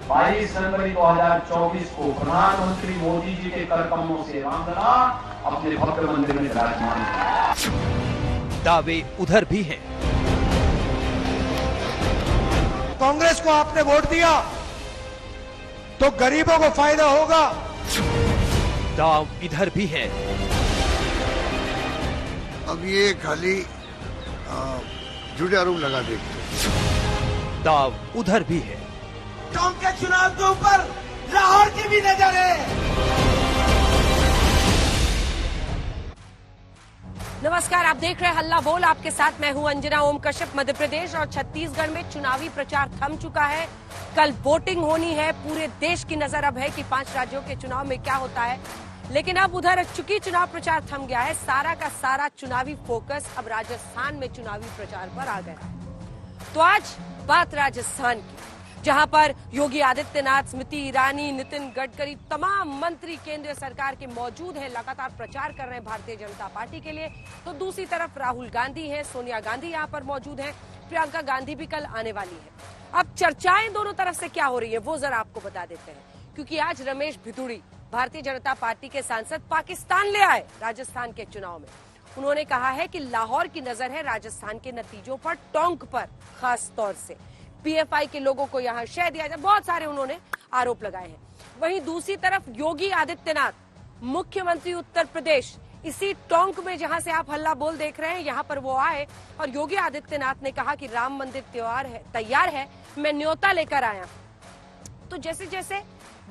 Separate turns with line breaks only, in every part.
22 जनवरी 2024 को प्रधानमंत्री मोदी जी के कर कमलों से रामलला अपने भव्य मंदिर में विराजमान हैं।
दावे उधर भी हैं।
कांग्रेस को आपने वोट दिया तो गरीबों को फायदा होगा।
दाव इधर भी है।
अब ये खाली झूठे आरोप लगा देते।
दाव उधर भी है।
टोंक के चुनाव के ऊपर लाहौर की भी नजर है।
नमस्कार, आप देख रहे हैं हल्ला बोल। आपके साथ मैं हूं अंजना। ओम कश्यप। मध्य प्रदेश और छत्तीसगढ़ में चुनावी प्रचार थम चुका है। कल वोटिंग होनी है। पूरे देश की नजर अब है कि 5 राज्यों के चुनाव में क्या होता है। लेकिन अब उधर चूंकि चुनाव प्रचार थम गया है, सारा का सारा चुनावी फोकस अब राजस्थान में चुनावी प्रचार पर आ गया। तो आज बात राजस्थान की, जहां पर योगी आदित्यनाथ, स्मृति ईरानी, नितिन गडकरी, तमाम मंत्री केंद्र सरकार के मौजूद हैं, लगातार प्रचार कर रहे हैं भारतीय जनता पार्टी के लिए। तो दूसरी तरफ राहुल गांधी हैं, सोनिया गांधी यहां पर मौजूद हैं, प्रियंका गांधी भी कल आने वाली है। अब चर्चाएं दोनों तरफ से क्या हो रही है वो जरा आपको बता देते हैं, क्योंकि आज रमेश भिदुड़ी, भारतीय जनता पार्टी के सांसद, पाकिस्तान ले आए राजस्थान के चुनाव में। उन्होंने कहा है कि लाहौर की नजर है राजस्थान के नतीजों पर, टोंक पर खास तौर से। पीएफआई के लोगों को यहाँ शह दिया जाए, बहुत सारे उन्होंने आरोप लगाए हैं। वहीं दूसरी तरफ योगी आदित्यनाथ, मुख्यमंत्री उत्तर प्रदेश, इसी टोंक में जहां से आप हल्ला बोल देख रहे हैं, यहाँ पर वो आए और योगी आदित्यनाथ ने कहा कि राम मंदिर तैयार है, मैं न्योता लेकर आया। तो जैसे जैसे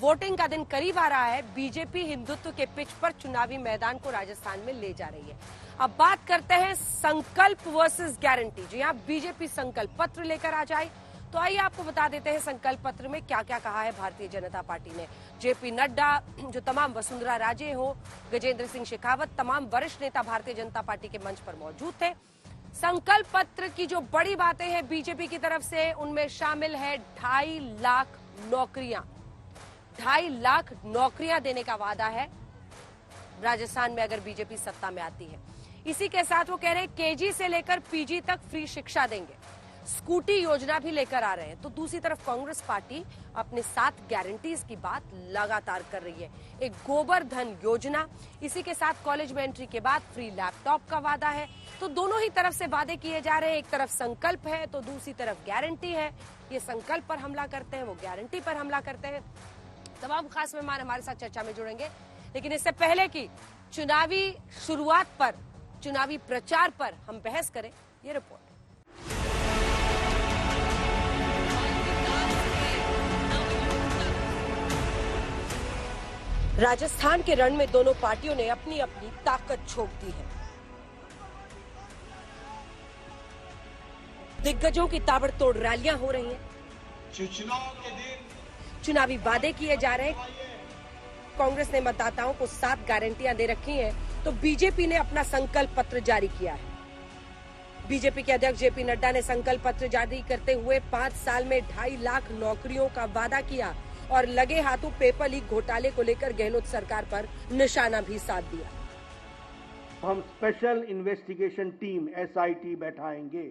वोटिंग का दिन करीब आ रहा है, बीजेपी हिंदुत्व के पिच पर चुनावी मैदान को राजस्थान में ले जा रही है। अब बात करते हैं संकल्प वर्सेस गारंटी। जी हाँ, बीजेपी संकल्प पत्र लेकर आ जाए। तो आइए आपको बता देते हैं संकल्प पत्र में क्या क्या कहा है भारतीय जनता पार्टी ने। जेपी नड्डा, जो तमाम वसुंधरा राजे हो, गजेंद्र सिंह शेखावत, तमाम वरिष्ठ नेता भारतीय जनता पार्टी के मंच पर मौजूद थे। संकल्प पत्र की जो बड़ी बातें हैं बीजेपी की तरफ से, उनमें शामिल है 2.5 लाख नौकरियां। 2.5 लाख नौकरियां देने का वादा है राजस्थान में अगर बीजेपी सत्ता में आती है। इसी के साथ वो कह रहे हैं केजी से लेकर पीजी तक फ्री शिक्षा देंगे। स्कूटी योजना भी लेकर आ रहे हैं। तो दूसरी तरफ कांग्रेस पार्टी अपने 7 गारंटीज की बात लगातार कर रही है। एक गोबर धन योजना, इसी के साथ कॉलेज में एंट्री के बाद फ्री लैपटॉप का वादा है। तो दोनों ही तरफ से वादे किए जा रहे हैं। एक तरफ संकल्प है तो दूसरी तरफ गारंटी है। ये संकल्प पर हमला करते हैं, वो गारंटी पर हमला करते हैं। तमाम खास मेहमान हमारे साथ चर्चा में जुड़ेंगे, लेकिन इससे पहले की चुनावी शुरुआत पर, चुनावी प्रचार पर हम बहस करें, ये रिपोर्ट। राजस्थान के रण में दोनों पार्टियों ने अपनी अपनी ताकत झोंक दी है। दिग्गजों की ताबड़तोड़ रैलियां हो रही हैं।
चुनाव के दिन
चुनावी वादे किए जा रहे हैं। कांग्रेस ने मतदाताओं को 7 गारंटियां दे रखी हैं, तो बीजेपी ने अपना संकल्प पत्र जारी किया है। बीजेपी के अध्यक्ष जेपी नड्डा ने संकल्प पत्र जारी करते हुए 5 साल में 2.5 लाख नौकरियों का वादा किया और लगे हाथों पेपर लीक घोटाले को लेकर गहलोत सरकार पर निशाना भी साध दिया।
हम स्पेशल इन्वेस्टिगेशन टीम SIT बैठाएंगे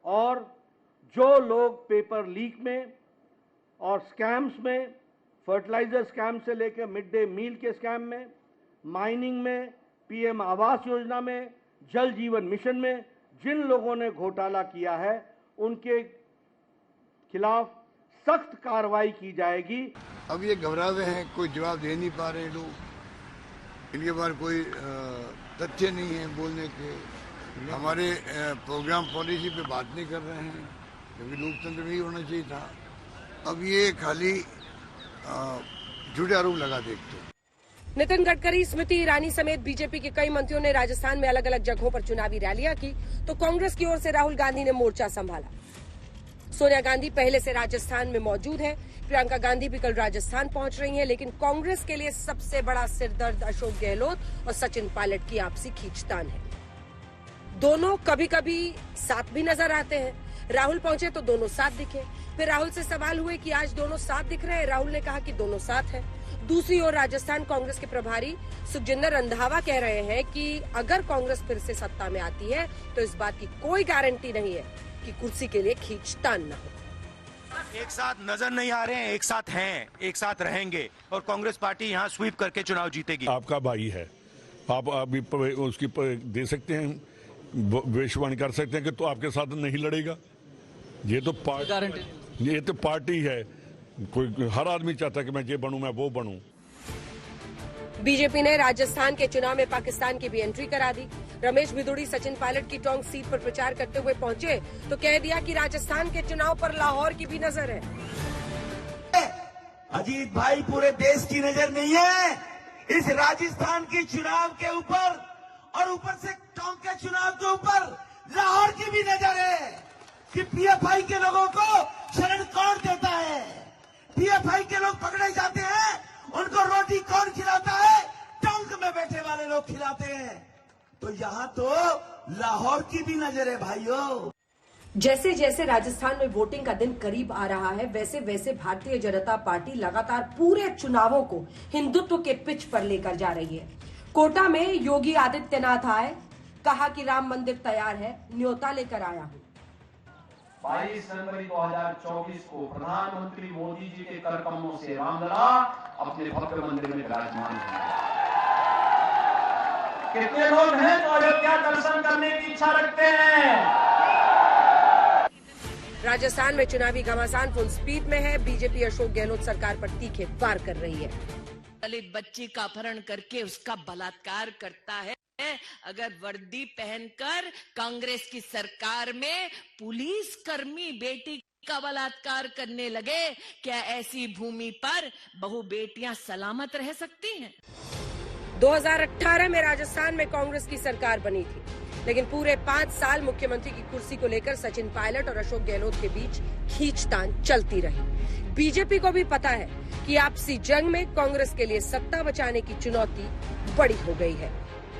और जो लोग पेपर लीक में और स्कैम्स में, फर्टिलाइजर स्कैम से लेकर मिड डे मील के स्कैम में, माइनिंग में, PM आवास योजना में, जल जीवन मिशन में जिन लोगों ने घोटाला किया है, उनके खिलाफ सख्त कार्रवाई की जाएगी।
अब ये घबरा हुए हैं, कोई जवाब दे नहीं पा रहे लोग। इनके पास कोई तथ्य नहीं है बोलने के। हमारे प्रोग्राम पॉलिसी पे बात नहीं कर रहे हैं, क्योंकि लोकतंत्र में ही होना चाहिए था। अब ये खाली झूठे आरोप लगा देते।
नितिन गडकरी, स्मृति ईरानी समेत बीजेपी के कई मंत्रियों ने राजस्थान में अलग अलग जगहों पर चुनावी रैलियां की। तो कांग्रेस की ओर से राहुल गांधी ने मोर्चा संभाला। सोनिया गांधी पहले से राजस्थान में मौजूद है। प्रियंका गांधी भी कल राजस्थान पहुंच रही हैं। लेकिन कांग्रेस के लिए सबसे बड़ा सिरदर्द अशोक गहलोत और सचिन पायलट की आपसी खींचतान है। दोनों कभी कभी साथ भी नजर आते हैं। राहुल पहुंचे तो दोनों साथ दिखे। फिर राहुल से सवाल हुए कि आज दोनों साथ दिख रहे हैं। राहुल ने कहा कि दोनों साथ हैं। दूसरी ओर राजस्थान कांग्रेस के प्रभारी सुखजिंदर रंधावा कह रहे हैं कि अगर कांग्रेस फिर से सत्ता में आती है तो इस बात की कोई गारंटी नहीं है कि कुर्सी के लिए खींचतान न हो।
एक साथ नजर नहीं आ रहे हैं, एक साथ हैं, एक साथ रहेंगे और कांग्रेस पार्टी यहाँ स्वीप करके चुनाव जीतेगी।
आपका भाई है, आप अभी उसकी दे सकते हैं, भविष्यवाणी कर सकते हैं कि तो आपके साथ नहीं लड़ेगा। ये तो पार्टी है, कोई हर आदमी चाहता है कि मैं ये बनूं, मैं वो बनूं।
बीजेपी ने राजस्थान के चुनाव में पाकिस्तान की भी एंट्री करा दी। रमेश भिदुड़ी सचिन पायलट की टोंक सीट पर प्रचार करते हुए पहुंचे तो कह दिया कि राजस्थान के चुनाव पर लाहौर की भी नजर है।
अजीत भाई, पूरे देश की नजर नहीं है इस राजस्थान के चुनाव के ऊपर, और ऊपर से टोंक के चुनाव के ऊपर लाहौर की भी नजर है कि पीएफआई के लोगों को शरण कौन देता है। पीएफआई के लोग पकड़े जाते हैं, उनको रोटी कौन खिलाता है? टोंक में बैठे वाले लोग खिलाते हैं। तो यहाँ तो लाहौर की भी नजर है भाइयों।
जैसे जैसे राजस्थान में वोटिंग का दिन करीब आ रहा है, वैसे वैसे भारतीय जनता पार्टी लगातार पूरे चुनावों को हिंदुत्व के पिच पर लेकर जा रही है। कोटा में योगी आदित्यनाथ आए, कहा कि राम मंदिर तैयार है, न्योता लेकर आया हूं।
22 जनवरी 2024 को प्रधानमंत्री मोदी जी के कर कमलों से रामलला अपने भव्य मंदिर में विराजमान होंगे। कितने लोग हैं जो अयोध्या दर्शन करने की इच्छा रखते हैं?
राजस्थान में चुनावी घमासान फुल स्पीड में है। बीजेपी अशोक गहलोत सरकार पर तीखे वार कर रही है।
दलित बच्ची का अपहरण करके उसका बलात्कार करता है, अगर वर्दी पहनकर कांग्रेस की सरकार में पुलिस कर्मी बेटी का बलात्कार करने लगे, क्या ऐसी भूमि पर बहु बेटियां सलामत रह सकती हैं?
2018 में राजस्थान में कांग्रेस की सरकार बनी थी, लेकिन पूरे 5 साल मुख्यमंत्री की कुर्सी को लेकर सचिन पायलट और अशोक गहलोत के बीच खींचतान चलती रही। बीजेपी को भी पता है कि आपसी जंग में कांग्रेस के लिए सत्ता बचाने की चुनौती बड़ी हो गई है।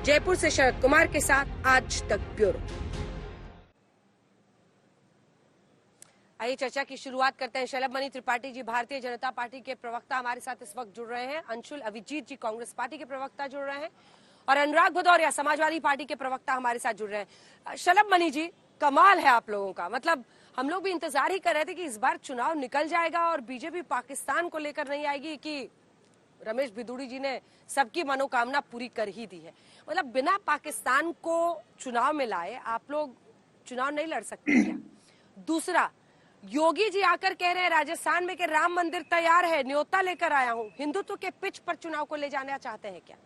जयपुर से शरद कुमार के साथ आज तक ब्यूरो। आइए चर्चा की शुरुआत करते हैं। शलभ मणि त्रिपाठी जी भारतीय जनता पार्टी के प्रवक्ता हमारे साथ इस वक्त जुड़ रहे हैं। अंशुल अभिजीत जी कांग्रेस पार्टी के प्रवक्ता जुड़ रहे हैं और अनुराग भदौरिया समाजवादी पार्टी के प्रवक्ता हमारे साथ जुड़ रहे हैं। शलभ मणि जी, कमाल है आप लोगों का, मतलब हम लोग भी इंतजार ही कर रहे थे कि इस बार चुनाव निकल जाएगा और बीजेपी पाकिस्तान को लेकर नहीं आएगी कि रमेश भिदुड़ी जी ने सबकी मनोकामना पूरी कर ही दी है। मतलब बिना पाकिस्तान को चुनाव में लाए आप लोग चुनाव नहीं लड़ सकते क्या? दूसरा, योगी जी आकर कह रहे हैं राजस्थान में कि राम मंदिर तैयार है, न्योता लेकर आया हूं, हिंदुत्व के पिच पर चुनाव को ले जाना चाहते हैं क्या?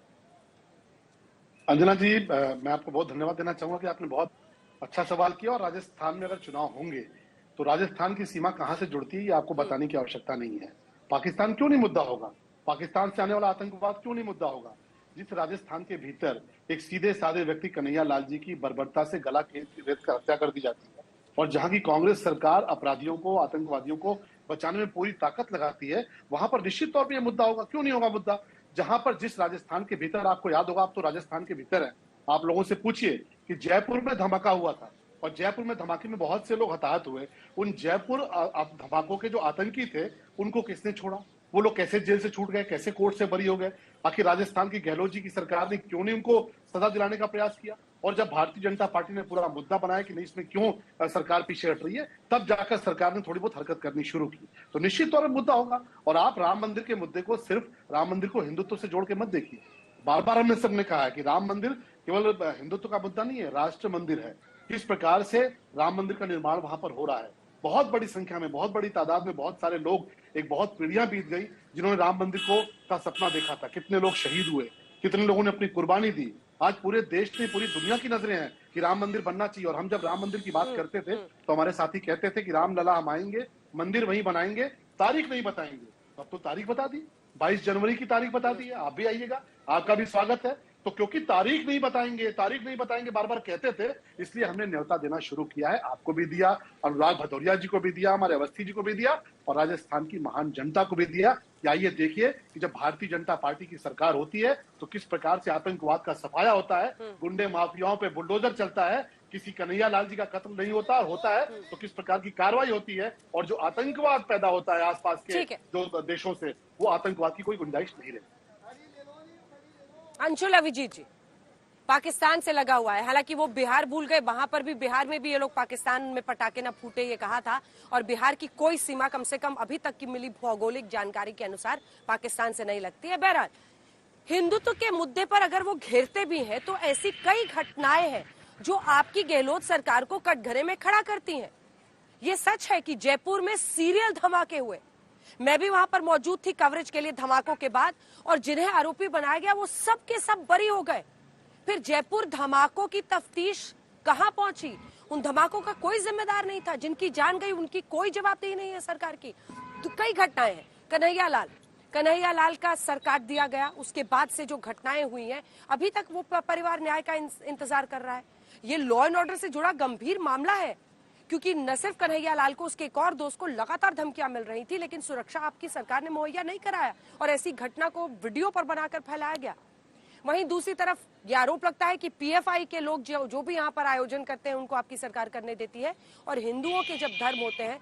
अंजना जी, मैं आपको बहुत धन्यवाद देना चाहूंगा कि आपने बहुत अच्छा सवाल किया। और राजस्थान में अगर चुनाव होंगे तो राजस्थान की सीमा कहां से जुड़ती है ये आपको बताने की आवश्यकता नहीं है। पाकिस्तान क्यों नहीं मुद्दा होगा? पाकिस्तान से आने वाला आतंकवाद क्यों नहीं मुद्दा होगा? जिस राजस्थान के भीतर एक सीधे साधे व्यक्ति कन्हैया लाल जी की बर्बरता से गला रेत कर हत्या कर दी जाती है और जहां की कांग्रेस सरकार अपराधियों को, आतंकवादियों को बचाने में पूरी ताकत लगाती है, वहां पर निश्चित तौर पर यह मुद्दा होगा। क्यों नहीं होगा मुद्दा? जहां पर जिस राजस्थान के भीतर, आपको याद होगा, आप तो राजस्थान के भीतर है, आप लोगों से पूछिए कि जयपुर में धमाका हुआ था और जयपुर में धमाके में बहुत से लोग हताहत हुए। उन जयपुर धमाकों के जो आतंकी थे उनको किसने छोड़ा? वो लोग कैसे जेल से छूट गए, कैसे कोर्ट से बरी हो गए? आखिर राजस्थान की गहलोत जी की सरकार ने क्यों नहीं उनको सजा दिलाने का प्रयास किया? और जब भारतीय जनता पार्टी ने पूरा मुद्दा बनाया कि नहीं इसमें क्यों सरकार पीछे हट रही है, तब जाकर सरकार ने थोड़ी बहुत हरकत करनी शुरू की। तो निश्चित तौर पर मुद्दा होगा। और आप राम मंदिर के मुद्दे को सिर्फ राम मंदिर को हिंदुत्व से जोड़ के मत देखिए। बार बार हमने सबने कहा है कि राम मंदिर केवल हिंदुत्व का मुद्दा नहीं है, राष्ट्र मंदिर है। किस प्रकार से राम मंदिर का निर्माण वहां पर हो रहा है, बहुत बड़ी संख्या में, बहुत बड़ी तादाद में बहुत सारे लोग, एक बहुत पीढ़ियां बीत गई जिन्होंने राम मंदिर का सपना देखा था। कितने लोग शहीद हुए, कितने लोगों ने अपनी कुर्बानी दी। आज पूरे देश में, पूरी दुनिया की नजरें हैं कि राम मंदिर बनना चाहिए। और हम जब राम मंदिर की बात करते थे तो हमारे साथी कहते थे कि राम लला हम आएंगे, मंदिर वहीं बनाएंगे, तारीख नहीं बताएंगे। अब तो तारीख बता दी, 22 जनवरी की तारीख बता दी है। आप भी आइएगा, आपका भी स्वागत है। तो क्योंकि तारीख नहीं बताएंगे बार बार कहते थे, इसलिए हमने न्योता देना शुरू किया है। आपको भी दिया, अनुराग भदौरिया जी को भी दिया, हमारे अवस्थी जी को भी दिया और राजस्थान की महान जनता को भी दिया। आइए देखिए कि जब भारतीय जनता पार्टी की सरकार होती है तो किस प्रकार से आतंकवाद का सफाया होता है, गुंडे माफियाओं पे बुलडोजर चलता है, किसी कन्हैया लाल जी का कत्ल नहीं होता, और होता है तो किस प्रकार की कार्रवाई होती है। और जो आतंकवाद पैदा होता है आसपास के जो देशों से, वो आतंकवाद की कोई गुंजाइश नहीं रहती।
अंशुल अभिजीत जी, पाकिस्तान से लगा हुआ है। हालांकि वो बिहार भूल गए, वहां पर भी, बिहार में भी ये लोग पाकिस्तान में पटाखे न फूटे ये कहा था, और बिहार की कोई सीमा कम से कम अभी तक की मिली भौगोलिक जानकारी के अनुसार पाकिस्तान से नहीं लगती है। बहरहाल हिंदुत्व के मुद्दे पर अगर वो घेरते भी हैं तो ऐसी कई घटनाएं हैं जो आपकी गहलोत सरकार को कटघरे में खड़ा करती हैं। ये सच है कि जयपुर में सीरियल धमाके हुए, मैं भी वहां पर मौजूद थी कवरेज के लिए धमाकों के बाद, और जिन्हें आरोपी बनाया गया वो सब के सब बरी हो गए। फिर जयपुर धमाकों की तफ्तीश कहां पहुंची? उन धमाकों का कोई जिम्मेदार नहीं था, जिनकी जान गई उनकी कोई जवाबदेही नहीं है सरकार की। तो कई घटनाएं हैं। कन्हैया लाल का सर काट दिया गया, उसके बाद से जो घटनाएं हुई हैं, अभी तक वो परिवार न्याय का इंतजार कर रहा है। ये लॉ एंड ऑर्डर से जुड़ा गंभीर मामला है, क्योंकि न सिर्फ कन्हैया लाल को, उसके एक और दोस्त को लगातार धमकियां मिल रही थी, लेकिन सुरक्षा आपकी सरकार ने मुहैया नहीं कराया और ऐसी घटना को वीडियो पर बनाकर फैलाया गया। वहीं दूसरी तरफ ये आरोप लगता है कि पीएफआई के लोग जो भी यहाँ पर आयोजन करते हैं उनको आपकी सरकार करने देती है, और हिंदुओं के जब धर्म होते हैं,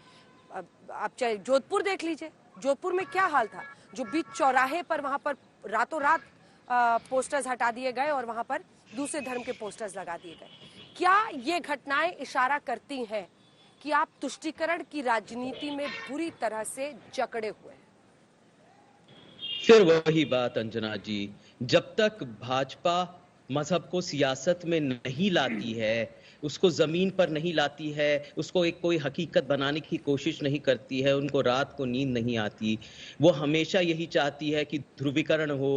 आप चाहे जोधपुर देख लीजिए, जोधपुर में क्या हाल था, जो बीच चौराहे पर वहां पर रातों रात पोस्टर्स हटा दिए गए और वहां पर दूसरे धर्म के पोस्टर्स लगा दिए गए। क्या ये घटनाएं इशारा करती हैं कि आप तुष्टीकरण की राजनीति में बुरी तरह से जकड़े हुए हैं?
फिर वही बात अंजना जी, जब तक भाजपा मजहब को सियासत में नहीं लाती है, उसको जमीन पर नहीं लाती है, उसको एक कोई हकीकत बनाने की कोशिश नहीं करती है, उनको रात को नींद नहीं आती। वो हमेशा यही चाहती है कि ध्रुवीकरण हो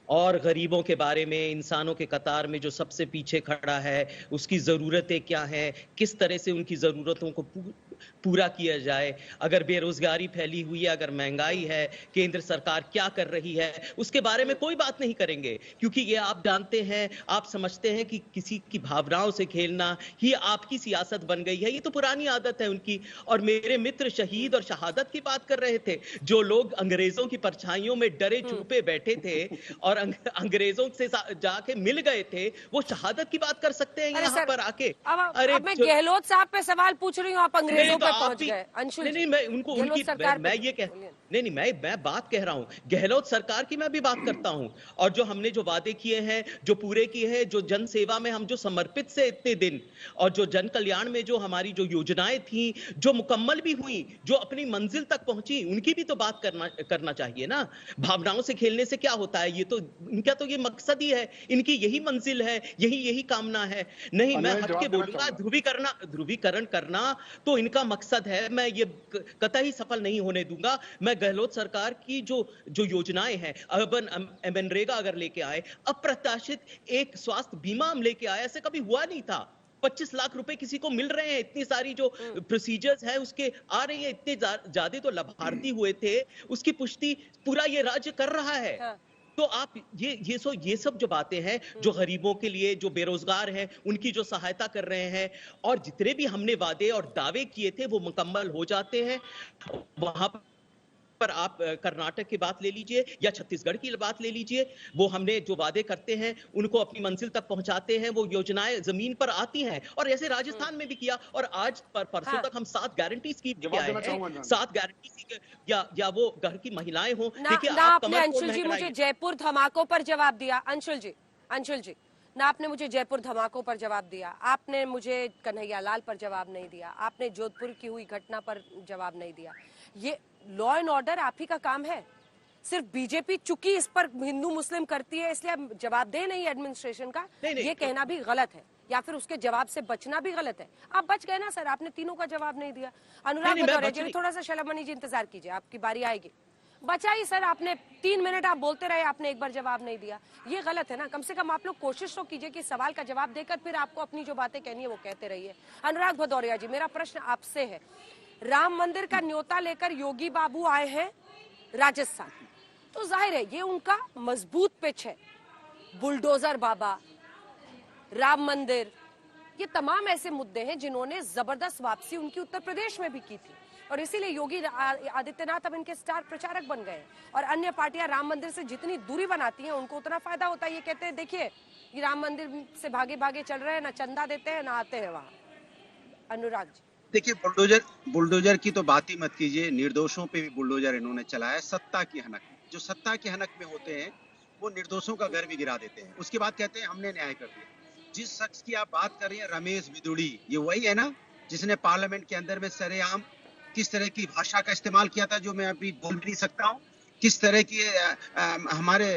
और गरीबों के बारे में, इंसानों के कतार में जो सबसे पीछे खड़ा है उसकी ज़रूरतें क्या हैं, किस तरह से उनकी ज़रूरतों को पूरा किया जाए। अगर बेरोजगारी फैली हुई है, अगर महंगाई है, केंद्र सरकार क्या कर रही है, उसके बारे में कोई बात नहीं करेंगे, क्योंकि ये आप जानते हैं, आप समझते हैं कि किसी की भावनाओं से खेलना ही आपकी सियासत बन गई है। ये तो पुरानी आदत है उनकी। और मेरे मित्र शहीद और शहादत की बात कर रहे थे, जो लोग अंग्रेजों की परछाइयों में डरे छुपे बैठे थे और अंग्रेजों से जाके मिल गए थे, वो शहादत की बात कर सकते हैं यहाँ पर आके?
अरे मैं गहलोत साहब पे सवाल पूछ रही हूँ, आप अंग्रेजों पे पहुंच गए। अंशुल
नहीं, मैं उनको उनकी मैं ये कह नहीं, मैं बात कह रहा हूँ, गहलोत सरकार की मैं भी बात करता हूँ। और जो हमने जो वादे किए हैं, जो पूरे किए हैं, जो जन सेवा में हम जो समर्पित से इतने दिन, और जो जन कल्याण में जो हमारी जो योजनाएं थी, जो मुकम्मल भी हुई, जो अपनी मंजिल तक पहुंची, उनकी भी तो बात करना चाहिए ना। भावनाओं से खेलने से क्या होता है? ये तो इनका तो ये मकसद ही है, इनकी यही मंजिल है, यही कामना है। नहीं, मैं हट के बोलूंगा, ध्रुवीकरण करना तो इनका मकसद है, मैं ये कतई सफल नहीं होने दूंगा। मैं गहलोत सरकार की जो योजनाएं हैं, अर्बन मनरेगा अगर लेके आए, अप्रत्याशित एक स्वास्थ्य बीमा हम लेके आए, ऐसे कभी हुआ नहीं था। 25 लाख रुपए किसी को मिल रहे हैं, इतनी सारी जो प्रोसीजर्स है उसके आ रही है, इतने ज्यादा तो लाभार्थी हुए थे, उसकी पुष्टि पूरा ये राज्य कर रहा है। तो आप ये सब जो बातें हैं, जो गरीबों के लिए, जो बेरोजगार हैं, उनकी जो सहायता कर रहे हैं, और जितने भी हमने वादे और दावे किए थे वो मुकम्मल हो जाते हैं। वहां पर आप कर्नाटक की बात ले लीजिए या छत्तीसगढ़ की बात ले लीजिए, वो हमने जो वादे करते हैं उनको अपनी मंजिल तक पहुंचाते हैं, वो योजनाएं जमीन पर आती हैं। और ऐसे राजस्थान में भी किया, और आज परसों तक हम 7 गारंटीज की 7 गारंटी या वो घर की महिलाएं हो।
आपने अंशुल जी मुझे जयपुर धमाकों पर जवाब दिया, अंशुल जी ना आपने मुझे जयपुर धमाकों पर जवाब दिया, आपने मुझे कन्हैया लाल पर जवाब नहीं दिया, आपने जोधपुर की हुई घटना पर जवाब नहीं दिया। ये लॉ एंड ऑर्डर आप ही का काम है। सिर्फ बीजेपी चूंकि इस पर हिंदू मुस्लिम करती है इसलिए जवाबदेह नहीं है एडमिनिस्ट्रेशन का, ये कहना भी गलत है, या फिर उसके जवाब से बचना भी गलत है। आप बच गए ना सर, आपने तीनों का जवाब नहीं दिया। अनुराग भदौरिया जी, थोड़ा सा शलमनी जी इंतजार कीजिए, आपकी बारी आएगी। बचा ही सर, आपने 3 मिनट आप बोलते रहे, आपने एक बार जवाब नहीं दिया, ये गलत है ना। कम से कम आप लोग कोशिश तो कीजिए कि सवाल का जवाब देकर फिर आपको अपनी जो बातें कहनी है वो कहते रहिए। अनुराग भदौरिया जी, मेरा प्रश्न आपसे है, राम मंदिर का न्योता लेकर योगी बाबू आए हैं राजस्थान, तो जाहिर है ये उनका मजबूत पिच है। बुलडोजर बाबा, राम मंदिर, ये तमाम ऐसे मुद्दे हैं जिन्होंने जबरदस्त वापसी उनकी उत्तर प्रदेश में भी की थी, और इसीलिए योगी आदित्यनाथ अब इनके स्टार प्रचारक बन गए। और अन्य पार्टियां राम मंदिर से जितनी दूरी बनाती हैं उनको उतना फायदा होता है। ये कहते हैं देखिए ये राम मंदिर से भागे भागे चल रहे हैं, ना चंदा देते हैं ना आते हैं वहां। अनुराग जी,
देखिए, बुलडोजर की तो बात ही मत कीजिए, निर्दोषों पे भी बुलडोजर इन्होंने चलाया। सत्ता की हनक, जो सत्ता की हनक में होते हैं वो निर्दोषों का घर भी गिरा देते हैं। उसके बाद कहते हैं हमने न्याय कर दिया। जिस शख्स की आप बात कर रही हैं रमेश बिदुड़ी, ये वही है ना जिसने पार्लियामेंट के अंदर में सरेआम किस तरह की भाषा का इस्तेमाल किया था जो मैं अभी बोल नहीं सकता हूँ, किस तरह की हमारे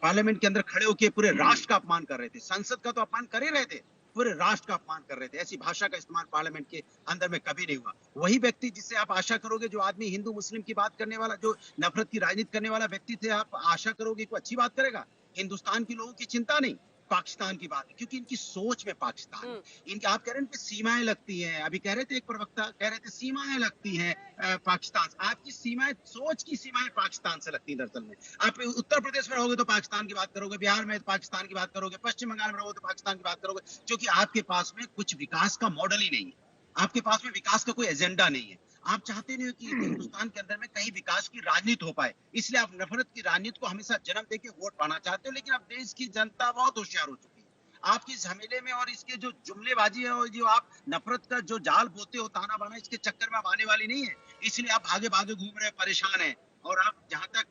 पार्लियामेंट के अंदर खड़े होकर पूरे राष्ट्र का अपमान कर रहे थे। संसद का तो अपमान कर ही रहे थे, पूरे राष्ट्र का अपमान कर रहे थे। ऐसी भाषा का इस्तेमाल पार्लियामेंट के अंदर में कभी नहीं हुआ। वही व्यक्ति जिससे आप आशा करोगे, जो आदमी हिंदू मुस्लिम की बात करने वाला, जो नफरत की राजनीति करने वाला व्यक्ति थे, आप आशा करोगे कोई अच्छी बात करेगा? हिंदुस्तान के लोगों की चिंता नहीं, पाकिस्तान की बात है, क्योंकि इनकी सोच में पाकिस्तान है। इनके आप कह रहे हैं सीमाएं लगती हैं, अभी कह रहे थे एक प्रवक्ता कह रहे थे सीमाएं लगती हैं पाकिस्तान। आपकी सीमाएं, सोच की सीमाएं पाकिस्तान से लगती हैं। दरअसल में आप उत्तर प्रदेश में रहोगे तो पाकिस्तान की बात करोगे, बिहार में पाकिस्तान की बात करोगे, पश्चिम बंगाल में रहोगे तो पाकिस्तान की बात करोगे, क्योंकि आपके पास में कुछ विकास का मॉडल ही नहीं है, आपके पास में विकास का कोई एजेंडा नहीं है। आप चाहते नहीं हो कि हिंदुस्तान के अंदर में कहीं विकास की राजनीति हो पाए, इसलिए आप नफरत की राजनीति को हमेशा जन्म देके वोट पाना चाहते हो। लेकिन अब देश की जनता बहुत होशियार हो चुकी है आपकी झमेले में, और इसके जो जुमलेबाजी है और जो आप नफरत का जो जाल बोते हो, ताना बाना, इसके चक्कर में आप आने वाली नहीं है। इसलिए आप भागे भागे घूम रहे, परेशान है। और आप जहां तक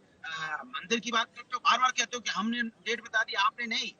मंदिर की बात करते हो, बार बार कहते हो कि हमने डेट बता दी, आपने नहीं।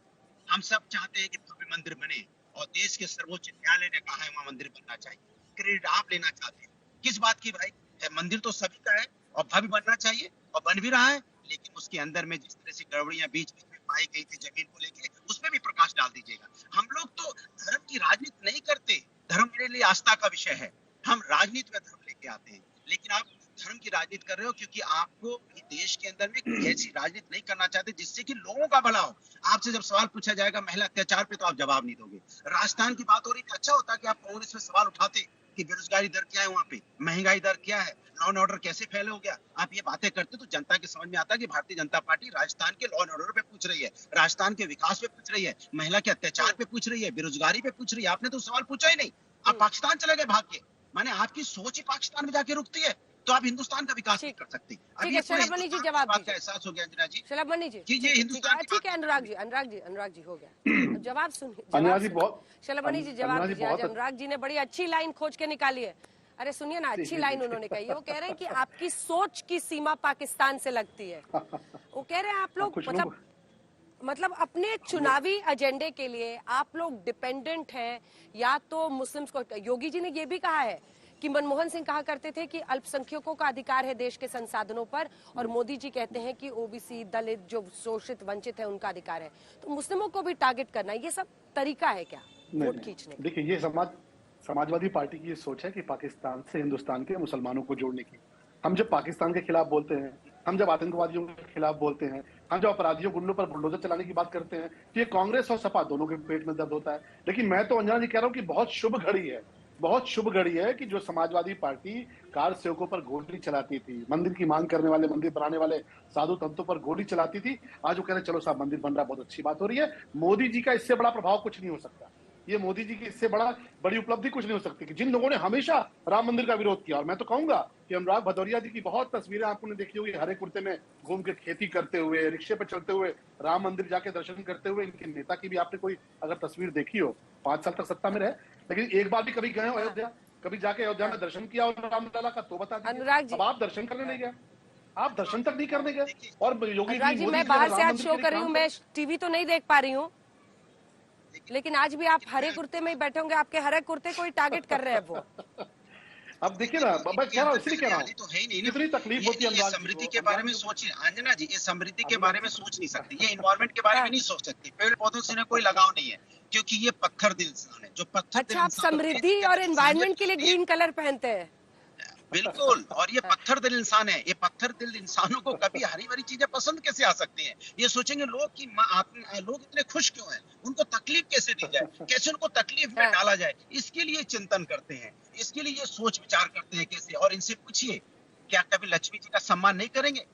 हम सब चाहते हैं कि भव्य मंदिर बने, और देश के सर्वोच्च न्यायालय ने कहा है वहां मंदिर बनना चाहिए। क्रेडिट आप लेना चाहते हैं किस बात की भाई? मंदिर तो सभी का है और भव्य बनना चाहिए, और बन भी रहा है, लेकिन उसके अंदर में जिस तरह से गड़बड़ियां बीच में पाई गई थी जमीन को लेके, उसमें भी प्रकाश डाल दीजिएगा। हम लोग तो धर्म की राजनीति नहीं करते, धर्म मेरे लिए आस्था का विषय है, हम राजनीति में धर्म लेके आते हैं। लेकिन आप धर्म की राजनीति कर रहे हो क्योंकि आपको देश के अंदर में ऐसी राजनीति नहीं करना चाहते जिससे कि लोगों का भला हो। आपसे जब सवाल पूछा जाएगा महिला अत्याचार पे, तो आप जवाब नहीं दोगे। राजस्थान की बात हो रही थी, अच्छा होता कि आप कांग्रेस में सवाल उठाते कि बेरोजगारी दर क्या है वहाँ पे, महंगाई दर क्या है, लॉ एंड ऑर्डर कैसे फैले हो गया। आप ये बातें करते तो जनता के समझ में आता कि भारतीय जनता पार्टी राजस्थान के लॉ एंड ऑर्डर पे पूछ रही है, राजस्थान के विकास पे पूछ रही है, महिला के अत्याचार पे पूछ रही है, बेरोजगारी पे पूछ रही है। आपने तो सवाल पूछा ही नहीं, आप पाकिस्तान चले गए भाग के। माने आपकी सोच ही पाकिस्तान में जाके रुकती है, तो आप हिंदुस्तान का विकास नहीं कर सकती।
ठीक है, शलभ मणि जी जवाब दीजिए।
एहसास हो गया अंजना जी,
शलभ मणि जी,
ये हिंदुस्तान।
ठीक है, अनुराग जी हो गया जवाब। सुनिए शलभ मणि जी जवाब दीजिए। आज अनुराग जी ने बड़ी अच्छी लाइन खोज के निकाली है। अरे सुनिए ना, अच्छी लाइन उन्होंने कही है। वो कह रहे हैं कि आपकी सोच की सीमा पाकिस्तान से लगती है। वो कह रहे हैं आप लोग मतलब अपने चुनावी एजेंडे के लिए आप लोग डिपेंडेंट हैं या तो मुस्लिम्स को। योगी जी ने ये भी कहा है कि मनमोहन सिंह कहा करते थे कि अल्पसंख्यकों का अधिकार है देश के संसाधनों पर, और मोदी जी कहते हैं कि ओबीसी, दलित, जो शोषित वंचित है उनका अधिकार है। तो मुस्लिमों को भी टारगेट करना, ये सब तरीका है क्या वोट खींचने?
देखिए, ये समाजवादी पार्टी की ये सोच है कि पाकिस्तान से हिंदुस्तान के मुसलमानों को जोड़ने की। हम जब पाकिस्तान के खिलाफ बोलते हैं, हम जब आतंकवादियों के खिलाफ बोलते हैं, हम जब अपराधियों गुंडों पर बुलडोजर चलाने की बात करते हैं, तो ये कांग्रेस और सपा दोनों के पेट में दर्द होता है। लेकिन मैं तो अंजना जी कह रहा हूँ कि बहुत शुभ घड़ी है, बहुत शुभ घड़ी है कि जो समाजवादी पार्टी कार सेवकों पर गोली चलाती थी, मंदिर की मांग करने वाले, मंदिर बनाने वाले साधु संतों पर गोली चलाती थी, आज वो कह रहे चलो साहब मंदिर बन रहा, बहुत अच्छी बात हो रही है। मोदी जी का इससे बड़ा प्रभाव कुछ नहीं हो सकता। ये मोदी जी की इससे बड़ी उपलब्धि कुछ नहीं हो सकती कि जिन लोगों ने हमेशा राम मंदिर का विरोध किया। और मैं तो कहूंगा कि अनुराग भदौरिया जी की बहुत तस्वीरें आपने देखी होगी, हरे कुर्ते में घूम के खेती करते हुए, रिक्शे पर चलते हुए, राम मंदिर जाके दर्शन करते हुए। इनके नेता की भी आपने कोई अगर तस्वीर देखी हो, 5 साल तक सत्ता में रहे, लेकिन एक बार भी कभी गए हो अयोध्या, कभी जाके अयोध्या में दर्शन किया और रामलला का, तो बता दीजिए। अब आप दर्शन करने नहीं गए, आप दर्शन तक नहीं करने गए। और योगी जी,
मैं बाहर से आज शो कर रही हूँ, मैं टीवी तो नहीं देख पा रही हूँ, लेकिन आज भी आप हरे कुर्ते में ही बैठे होंगे, आपके हरे कुर्ते को ही टारगेट कर रहे हैं वो।
अब देखिए ना, मैं कह रहा हूँ, इसलिए कह रहा हूँ,
तो है ही नहीं।
इतनी तकलीफ होती है।
ये समृद्धि के बारे में सोचिए अंजना जी, ये समृद्धि के बारे में सोच नहीं सकती, ये इन्वायरमेंट के बारे में नहीं सोच सकती। पेड़ पौधों से कोई लगाव नहीं है, क्योंकि ये पत्थर दिल इंसान है, जो पत्थर।
अच्छा, आप समृद्धि और एनवायरनमेंट के लिए ग्रीन कलर पहनते हैं?
बिल्कुल। और ये पत्थर दिल इंसान है, ये पत्थर दिल इंसानों को कभी हरी भरी चीजें पसंद कैसे आ सकती हैं? ये सोचेंगे लोग कि लोग इतने खुश क्यों हैं, उनको तकलीफ कैसे दी जाए, कैसे उनको तकलीफ में डाला जाए, इसके लिए चिंतन करते हैं, इसके लिए ये सोच विचार करते हैं कैसे। और इनसे पूछिए, क्या कभी लक्ष्मी जी का सम्मान नहीं करेंगे?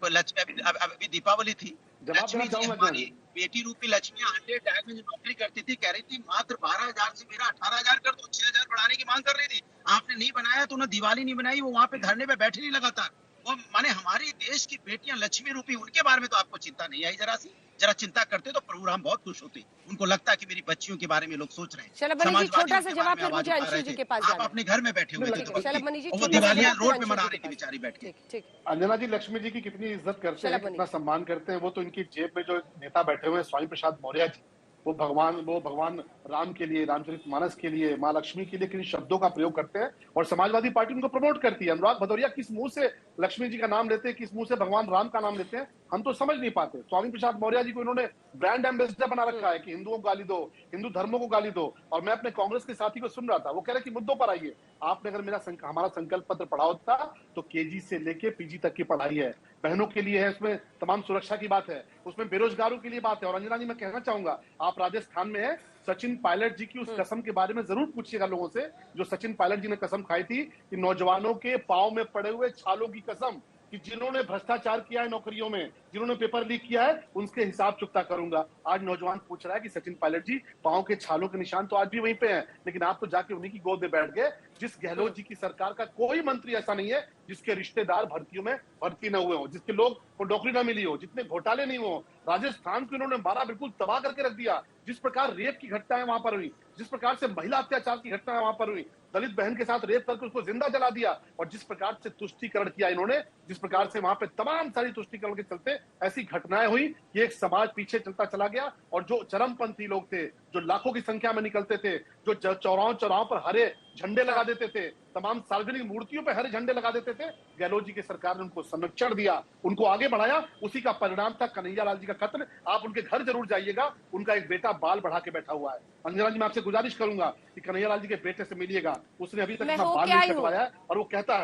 लक्ष्मी अभी दीपावली थी, लक्ष्मी जी हमारी बेटी रूपी लक्ष्मी 100 टैग में नौकरी करती थी, कह रही थी मात्र 12,000 से मेरा 18,000 कर दो, 6,000 बढ़ाने की मांग कर रही थी। आपने नहीं बनाया तो उन्हें दिवाली नहीं बनाई, वो वहां पे धरने पे बैठे नहीं लगातार। वो माने हमारी देश की बेटियां लक्ष्मी रूपी, उनके बारे में तो आपको चिंता नहीं आई जरा सी? जरा चिंता करते तो प्रभु राम बहुत खुश होते। उनको लगता कि मेरी बच्चियों के बारे में लोग सोच रहे हैं।
छोटा सा जवाब फिर मुझे अंशुल जी के पास
आप अपने घर में बैठे हुए थे तो वो
जी
दिवालियां रोड पे मना रही थी बेचारी बैठ के।
ठीक।
अंजना जी लक्ष्मी जी की कितनी इज्जत करते हैं, कितना सम्मान करते हैं। वो तो इनकी जेब में जो नेता बैठे हुए हैं स्वामी प्रसाद मौर्य जी, वो भगवान राम के लिए, रामचरितमानस के लिए, माँ लक्ष्मी के लिए किन शब्दों का प्रयोग करते हैं और समाजवादी पार्टी उनको प्रमोट करती है। अनुराग भदौरिया किस मुंह से लक्ष्मी जी का नाम लेते हैं, किस मुंह से भगवान राम का नाम लेते हैं, हम तो समझ नहीं पाते। स्वामी प्रसाद मौर्य जी को इन्होंने ब्रांड एम्बेसडर बना रखा है कि हिंदुओं को गाली दो, हिंदू धर्मों को गाली दो। और मैं अपने कांग्रेस के साथी को सुन रहा था, वो कह रहे कि मुद्दों पर आइए। आपने अगर हमारा संकल्प पत्र पढ़ा होता तो केजी से लेके पीजी तक की पढ़ाई है, बहनों के लिए है, उसमें तमाम सुरक्षा की बात है, उसमें बेरोजगारों के लिए बात है। और अंजना जी मैं कहना चाहूंगा, आप राजस्थान में है, सचिन पायलट जी की उस कसम के बारे में जरूर पूछिएगा लोगों से, जो सचिन पायलट जी ने कसम खाई थी कि नौजवानों के पांव में पड़े हुए छालों की कसम, कि जिन्होंने भ्रष्टाचार किया है नौकरियों में, जिन्होंने पेपर लीक किया है, उनके हिसाब चुकता करूंगा। आज नौजवान पूछ रहा है कि सचिन पायलट जी, पांव के छालों के निशान तो आज भी वहीं पे हैं, लेकिन आप तो जाके उन्हीं की गोद में बैठ गए। जिस गहलोत जी की सरकार का कोई मंत्री ऐसा नहीं है जिसके रिश्तेदार भर्तियों में भर्ती न हुए हो, जिसके लोग को नौकरी न मिली हो, जितने घोटाले नहीं हो। राजस्थान को इन्होंने मारा, बिल्कुल तबाह करके रख दिया। जिस प्रकार रेप की घटनाएं वहां पर हुई, जिस प्रकार से महिला अत्याचार की घटनाएं वहां पर हुई, दलित बहन के साथ रेप करके उसको जिंदा जला दिया, और जिस प्रकार से तुष्टीकरण किया इन्होंने, जिस प्रकार से वहां पे तमाम सारी तुष्टीकरण के चलते ऐसी घटनाएं हुई, ये एक समाज पीछे चलता चला गया। और जो चरमपंथी लोग थे, जो लाखों की संख्या में निकलते थे, जो चौराहों पर हरे झंडे लगा देते थे, तमाम सार्वजनिक मूर्तियों पे हरे झंडे लगा देते थे, गहलोत जी की सरकार ने उनको संरक्षण दिया, उनको आगे बढ़ाया। उसी का परिणाम था कन्हैया लाल जी का कत्ल। आप उनके घर जरूर जाइएगा, उनका एक बेटा बाल बढ़ा के बैठा हुआ है। अंजना जी मैं आपसे गुजारिश करूंगा कि कन्हैया लाल जी के बेटे से मिलिएगा, उसने अभी तक अपना बाल नहीं कटवाया है, और वो कहता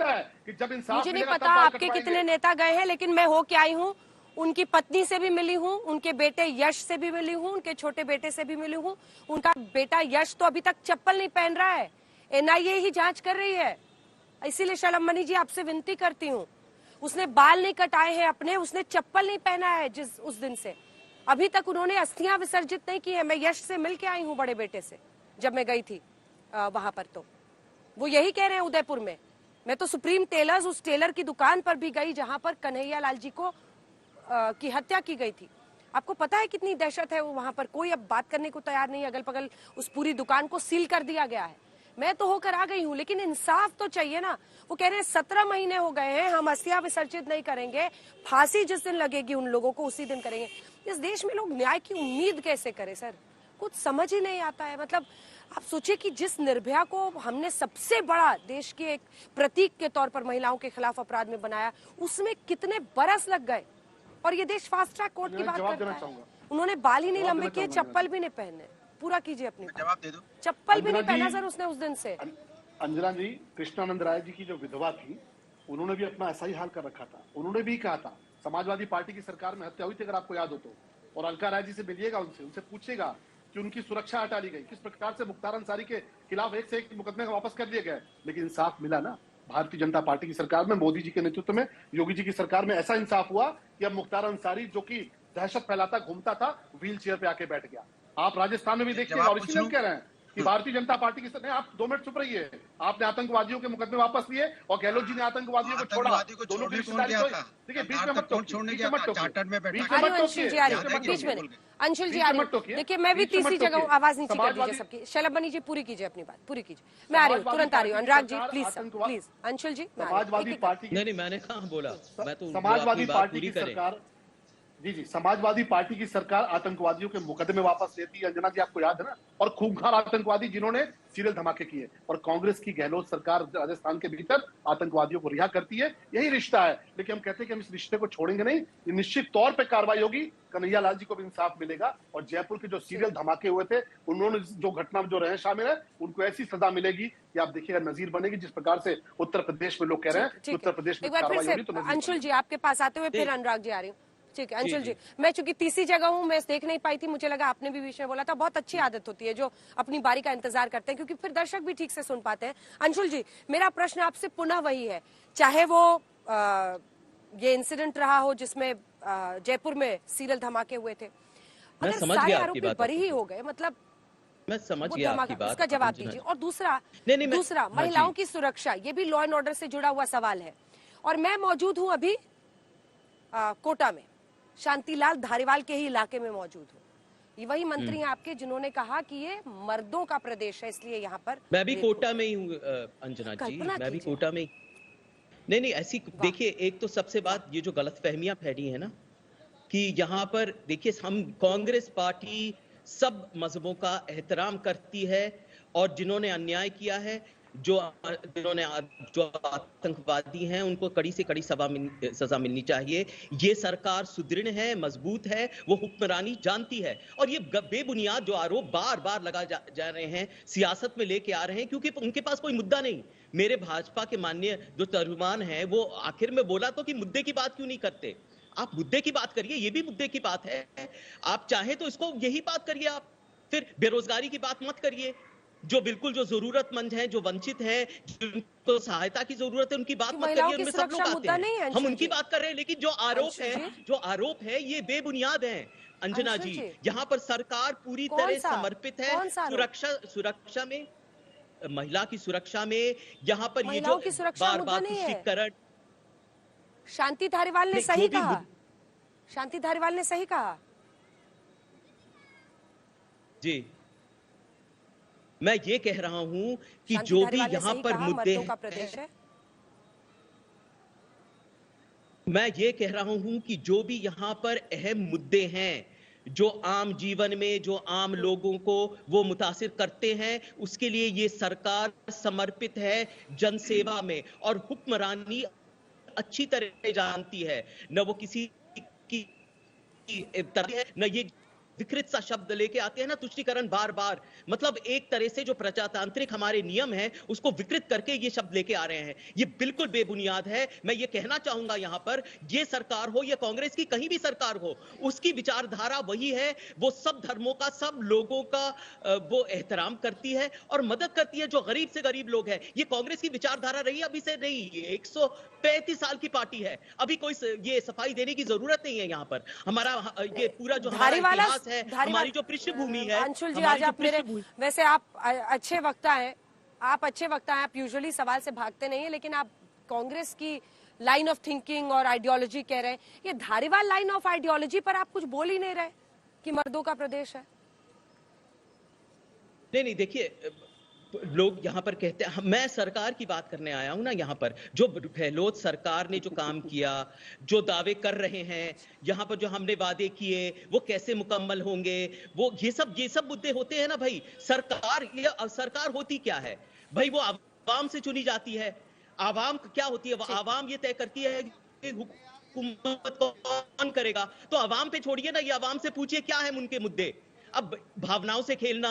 है कि जब इंसाफ
मुझे नहीं पता आपके कितने नेता गए हैं, लेकिन मैं हो के आई हूँ। उनकी पत्नी से भी मिली हूँ, उनके बेटे यश से भी मिली हूँ, उनके छोटे बेटे से भी मिली हूँ। उनका बेटा यश तो अभी तक चप्पल नहीं पहन रहा है, एनआईए ही जांच कर रही है। इसीलिए शलम मनी जी आपसे विनती करती हूँ, उसने बाल नहीं कटाए हैं अपने, उसने चप्पल नहीं पहना है जिस उस दिन से अभी तक उन्होंने अस्थियां विसर्जित नहीं की है। मैं यश से मिल के आई हूँ, बड़े बेटे से, जब मैं गई थी वहां पर, तो वो यही कह रहे हैं उदयपुर में। मैं तो सुप्रीम टेलर्स, उस टेलर की दुकान पर भी गई जहां पर कन्हैया लाल जी को की हत्या की गई थी। आपको पता है कितनी दहशत है वो वहां पर, कोई अब बात करने को तैयार नहीं, अगल बगल उस पूरी दुकान को सील कर दिया गया है। मैं तो होकर आ गई हूँ, लेकिन इंसाफ तो चाहिए ना। वो कह रहे हैं 17 महीने हो गए हैं, हम अस्थियां विसर्जित नहीं करेंगे, फांसी जिस दिन लगेगी उन लोगों को उसी दिन करेंगे। इस देश में लोग न्याय की उम्मीद कैसे करें सर, कुछ समझ ही नहीं आता है। मतलब आप सोचिए कि जिस निर्भया को हमने सबसे बड़ा देश के एक प्रतीक के तौर पर महिलाओं के खिलाफ अपराध में बनाया, उसमें कितने बरस लग गए, और ये देश फास्ट ट्रैक कोर्ट की बात करता है। उन्होंने बाल ही नहीं लंबे किए, चप्पल भी नहीं पहने। पूरा कीजिए अपनी
जवाब दे दो।
चप्पल भी नहीं पहना सर उसने उस दिन से।
अंजना जी, कृष्णानंद राय जी की जो विधवा थी, उन्होंने भी अपना ऐसा ही हाल कर रखा था। उन्होंने भी कहा था, समाजवादी पार्टी की सरकार में हत्या हुई थी, अगर आपको याद हो तो। और अलका राय जी से मिलिएगा, उनसे पूछिएगा कि उनकी सुरक्षा हटा ली गई, किस प्रकार से मुख्तार अंसारी के खिलाफ एक से एक मुकदमे वापस कर दिए गए, लेकिन इंसाफ मिला ना। भारतीय जनता पार्टी की सरकार में, मोदी जी के नेतृत्व में, योगी जी की सरकार में ऐसा इंसाफ हुआ कि अब मुख्तार अंसारी, जो कि दहशत फैलाता घूमता था, व्हील चेयर पे आके बैठ गया। आप राजस्थान में भी देखिए, और इसलिए हम कह रहे हैं कि भारतीय जनता पार्टी की सरकार, आप 2 मिनट चुप रहिए। आपने आतंकवादियों के मुकदमे वापस लिए और गहलोत जी ने आतंकवादियों को छोड़ा। दोनों की रिश्तेदारी को देखिए, बीच में मत टोकिए,
अंशुल जी आ रही। देखिए मैं भी तीसरी जगह आवाज नीचे कर दीजिए सबकी। शलभ बनी जी पूरी कीजिए अपनी बात, पूरी कीजिए। मैं आ रही हूँ, तुरंत आ रही हूँ। अनुराग जी प्लीज, अंशुल जी।
समाजवादी पार्टी,
नहीं मैंने कहाँ बोला, मैं तो
समाजवादी पार्टी की सरकार, जी समाजवादी पार्टी की सरकार आतंकवादियों के मुकदमे वापस लेती है। अंजना जी आपको याद है ना, और खूंखार आतंकवादी जिन्होंने सीरियल धमाके किए, और कांग्रेस की गहलोत सरकार राजस्थान के भीतर आतंकवादियों को रिहा करती है। यही रिश्ता है, लेकिन हम कहते हैं कि हम इस रिश्ते को छोड़ेंगे नहीं। निश्चित तौर पर कार्रवाई होगी, कन्हैया लाल जी को भी इंसाफ मिलेगा, और जयपुर के जो सीरियल धमाके हुए थे, उन्होंने जो घटना जो रहे शामिल है, उनको ऐसी सजा मिलेगी कि आप देखिएगा नजीर बनेगी। जिस प्रकार से उत्तर प्रदेश में लोग कह रहे हैं उत्तर प्रदेश में कार्रवाई होगी, तो
अंशुल जी आपके पास आते हुए फिर अनुराग जी आ रही हूँ। ठीक है अंशुल जी, मैं चूंकि तीसरी जगह हूँ, मैं देख नहीं पाई थी, मुझे लगा आपने भी बीच में बोला था। बहुत अच्छी आदत होती है जो अपनी बारी का इंतजार करते हैं, क्योंकि फिर दर्शक भी ठीक से सुन पाते हैं। अंशुल जी, मेरा प्रश्न आपसे पुनः वही है, चाहे वो ये इंसिडेंट रहा हो जिसमें जयपुर में सीरियल धमाके हुए थे, अगर सारे आरोपी बरी ही हो गए, मतलब
मैं समझ गया आपकी बात,
उसका जवाब दीजिए। और दूसरा महिलाओं की सुरक्षा, ये भी लॉ एंड ऑर्डर से जुड़ा हुआ सवाल है। और मैं मौजूद हूं अभी कोटा में, शांतिलाल धारीवाल के ही इलाके में मौजूद हूं। ये वही मंत्री हैं आपके जिन्होंने कहा कि ये मर्दों का प्रदेश है, इसलिए यहाँ पर
मैं भी कोटा में ही हूँ अंजना जी, मैं भी कोटा में। नहीं ऐसी देखिए, एक तो सबसे बात ये जो गलतफहमियां फैली है ना कि यहाँ पर देखिए, हम कांग्रेस पार्टी सब मजहबों का एहतराम करती है और जिन्होंने अन्याय किया है, जो आतंकवादी हैं, उनको कड़ी से कड़ी सजा मिलनी चाहिए। ये सरकार सुदृढ़ है, मजबूत है, वो हुक्मरानी जानती है। और ये बेबुनियाद जो आरोप बार बार लगा जा रहे हैं, सियासत में लेके आ रहे हैं, क्योंकि उनके पास कोई मुद्दा नहीं। मेरे भाजपा के माननीय जो तर्जुमान है वो आखिर में बोला तो कि मुद्दे की बात क्यों नहीं करते। आप मुद्दे की बात करिए, ये भी मुद्दे की बात है। आप चाहे तो इसको यही बात करिए, आप फिर बेरोजगारी की बात मत करिए। जो बिल्कुल जो जरूरतमंद हैं, जो वंचित हैं, जिनको सहायता की जरूरत है, उनकी बात मत करिए। उनमें सब लोग आते हैं, हम उनकी बात कर रहे हैं। लेकिन जो आरोप है ये बेबुनियाद है अंजना जी। यहाँ पर सरकार पूरी तरह समर्पित है सुरक्षा में, महिला की सुरक्षा में। यहाँ पर ये जो बार-बार तुष्टीकरण,
शांति धारीवाल ने सही कहा, शांति धारीवाल ने सही कहा
जी। मैं ये कह रहा हूं कि जो भी यहाँ पर मुद्दे हैं, मैं ये कह रहा हूं कि जो भी यहाँ पर अहम मुद्दे हैं, जो आम जीवन में, जो आम लोगों को वो मुतासिर करते हैं, उसके लिए ये सरकार समर्पित है जनसेवा में। और हुक्मरानी अच्छी तरह जानती है, न वो किसी की तरह है, न ये विकृत सा शब्द लेके आते हैं ना, तुष्टीकरण बार बार, मतलब एक तरह से जो प्रजातांत्रिक हमारे नियम है उसको विकृत करके ये शब्द लेके आ रहे हैं। ये बिल्कुल बेबुनियाद है। मैं ये कहना चाहूंगा यहाँ पर, ये सरकार हो या कांग्रेस की कहीं भी सरकार हो, उसकी विचारधारा वही है, वो सब धर्मों का, सब लोगों का वो एहतराम करती है और मदद करती है जो गरीब से गरीब लोग हैं। ये कांग्रेस की विचारधारा रही अभी से नहीं, 135 साल की पार्टी है, अभी कोई ये सफाई देने की जरूरत नहीं है। यहाँ पर हमारा ये पूरा जो हमारा इतिहास है, हमारी जो पृष्ठभूमि है।
अंशुल जी, आज आप मेरे, वैसे आप अच्छे वक्ता हैं, आप यूजुअली सवाल से भागते नहीं है, लेकिन आप कांग्रेस की लाइन ऑफ थिंकिंग और आइडियोलॉजी कह रहे हैं। ये धारीवाल लाइन ऑफ आइडियोलॉजी पर आप कुछ बोल ही नहीं रहे कि मर्दों का प्रदेश है।
नहीं देखिए, लोग यहाँ पर कहते हैं, मैं सरकार की बात करने आया हूं ना। यहाँ पर जो गहलोत सरकार ने जो काम किया, जो दावे कर रहे हैं, यहाँ पर जो हमने वादे किए वो कैसे मुकम्मल होंगे, वो ये सब मुद्दे होते हैं ना भाई। सरकार होती क्या है भाई? वो आवाम से चुनी जाती है। आवाम क्या होती है? वो आवाम ये तय करती है कि हुकूमत कौन करेगा। तो आवाम पे छोड़िए ना, ये आवाम से पूछिए क्या है उनके मुद्दे। अब भावनाओं से खेलना,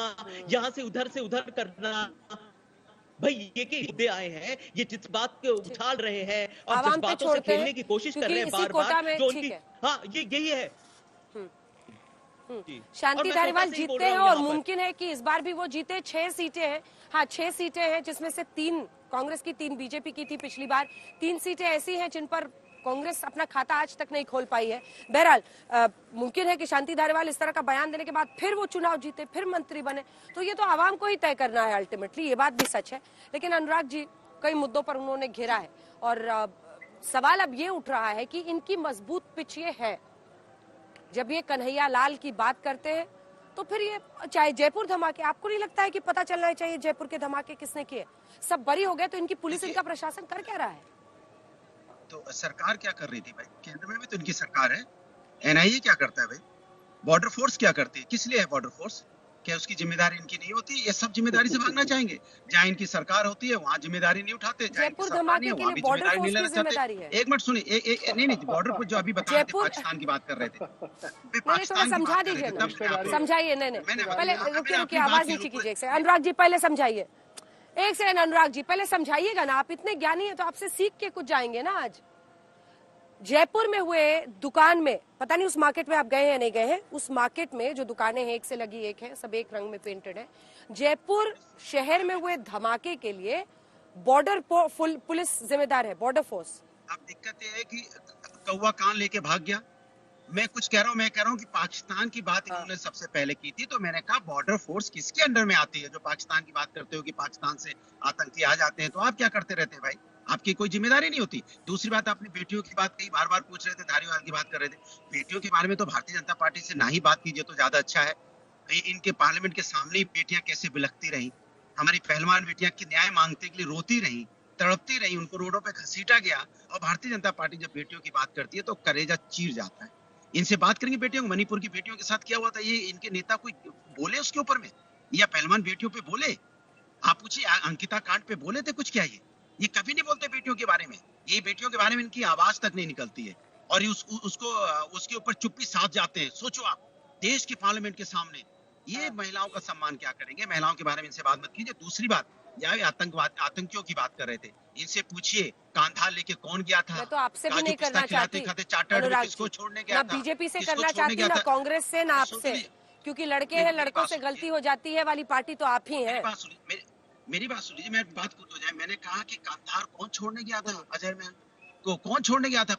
यहां से उधर करना, भाई ये के मुद्दे आए हैं, ये जिस बात को उछाल रहे हैं और जिस बातों से खेलने की कोशिश कर रहे हैं बार-बार, जो उनकी, हाँ ये यही है।
शांति धारीवाल जीतते हैं और मुमकिन है कि इस बार भी वो जीते। 6 सीटें हैं, हाँ 6 सीटें हैं, जिसमें से 3 कांग्रेस की, 3 बीजेपी की थी पिछली बार। 3 सीटें ऐसी हैं जिन पर कांग्रेस अपना खाता आज तक नहीं खोल पाई है। बहरहाल मुमकिन है कि शांति धारीवाल इस तरह का बयान देने के बाद फिर वो चुनाव जीते, फिर मंत्री बने, तो ये तो आवाम को ही तय करना है अल्टीमेटली, ये बात भी सच है। लेकिन अनुराग जी, कई मुद्दों पर उन्होंने घेरा है और सवाल अब ये उठ रहा है कि इनकी मजबूत पिच ये है। जब ये कन्हैया लाल की बात करते हैं तो फिर ये, चाहे जयपुर धमाके, आपको नहीं लगता है कि पता चलना चाहिए जयपुर के धमाके किसने किए? सब बरी हो गए तो इनकी पुलिस, इनका प्रशासन कर क्या रहा है?
तो सरकार क्या कर रही थी भाई? केंद्र में भी तो इनकी सरकार है। एनआईए क्या करता है भाई? बॉर्डर फोर्स क्या करती है? किस लिए है बॉर्डर फोर्स? क्या उसकी जिम्मेदारी इनकी नहीं होती? ये सब जिम्मेदारी से भागना चाहेंगे। जहाँ इनकी सरकार होती है वहाँ जिम्मेदारी नहीं उठाते,
जयपुर धमाके के लिए बॉर्डर फोर्स की जिम्मेदारी है।
एक मिनट सुनिए, नहीं बॉर्डर फोर्स जो अभी बता रहे थे, पाकिस्तान की बात कर रहे थे,
समझा दीजिए ना, समझाइए। नहीं पहले रुकिए, आवाज नीचे कीजिए। अनुराग जी पहले समझाइए, एक सेकंड अनुराग जी पहले समझाइएगा ना, आप इतने ज्ञानी हैं तो आपसे सीख के कुछ जाएंगे ना। आज जयपुर में हुए दुकान में, पता नहीं उस मार्केट में आप गए हैं नहीं गए हैं, उस मार्केट में जो दुकानें हैं एक से लगी एक है, सब एक रंग में पेंटेड है। जयपुर शहर में हुए धमाके के लिए बॉर्डर पुलिस जिम्मेदार है, बॉर्डर फोर्स।
अब दिक्कत ये है कि कौवा कान लेके भाग गया। मैं कुछ कह रहा हूँ, कि पाकिस्तान की बात इन्होंने सबसे पहले की थी, तो मैंने कहा बॉर्डर फोर्स किसके अंडर में आती है? जो पाकिस्तान की बात करते हो कि पाकिस्तान से आतंकी आ जाते हैं, तो आप क्या करते रहते हैं भाई? आपकी कोई जिम्मेदारी नहीं होती। दूसरी बात, आपने बेटियों की बात कही, बार बार पूछ रहे थे, धारीवाल की बात कर रहे थे। बेटियों के बारे में तो भारतीय जनता पार्टी से ना ही बात कीजिए तो ज्यादा अच्छा है। इनके पार्लियामेंट के सामने ही बेटियां कैसे बिलखती रही, हमारी पहलवान बेटियां की न्याय मांगते के लिए रोती रही, तड़पती रही, उनको रोडों पे घसीटा गया। और भारतीय जनता पार्टी जब बेटियों की बात करती है तो कलेजा चीर जाता है। इनसे बात करेंगे बेटियों को, मणिपुर की बेटियों के साथ क्या हुआ था, ये इनके नेता कोई बोले उसके ऊपर में, या पहलवान बेटियों पे बोले? आप पूछिए, अंकिता कांड पे बोले थे कुछ? क्या ये कभी नहीं बोलते बेटियों के बारे में। ये बेटियों के बारे में इनकी आवाज तक नहीं निकलती है, और उसके ऊपर चुप्पी साध जाते हैं। सोचो आप, देश के पार्लियामेंट के सामने ये महिलाओं का सम्मान क्या करेंगे? महिलाओं के बारे में इनसे बात मत कीजिए। दूसरी बात, या आतंकियों की बात कर रहे थे, इनसे पूछिए कांधार लेके कौन गया था?
मैं तो आपसे भी नहीं करना चाहती,
किसको छोड़ने गया था?
बीजेपी से करना चाहती, ना कांग्रेस से, ना आपसे, क्योंकि लड़के हैं, लड़कों से गलती हो जाती है वाली पार्टी तो आप ही हैं।
मेरी बात सुन लीजिए, मैं बात हो जाए। मैंने कहा कि कांधार कौन छोड़ने गया था? अजय में को कौन छोड़ने गया था?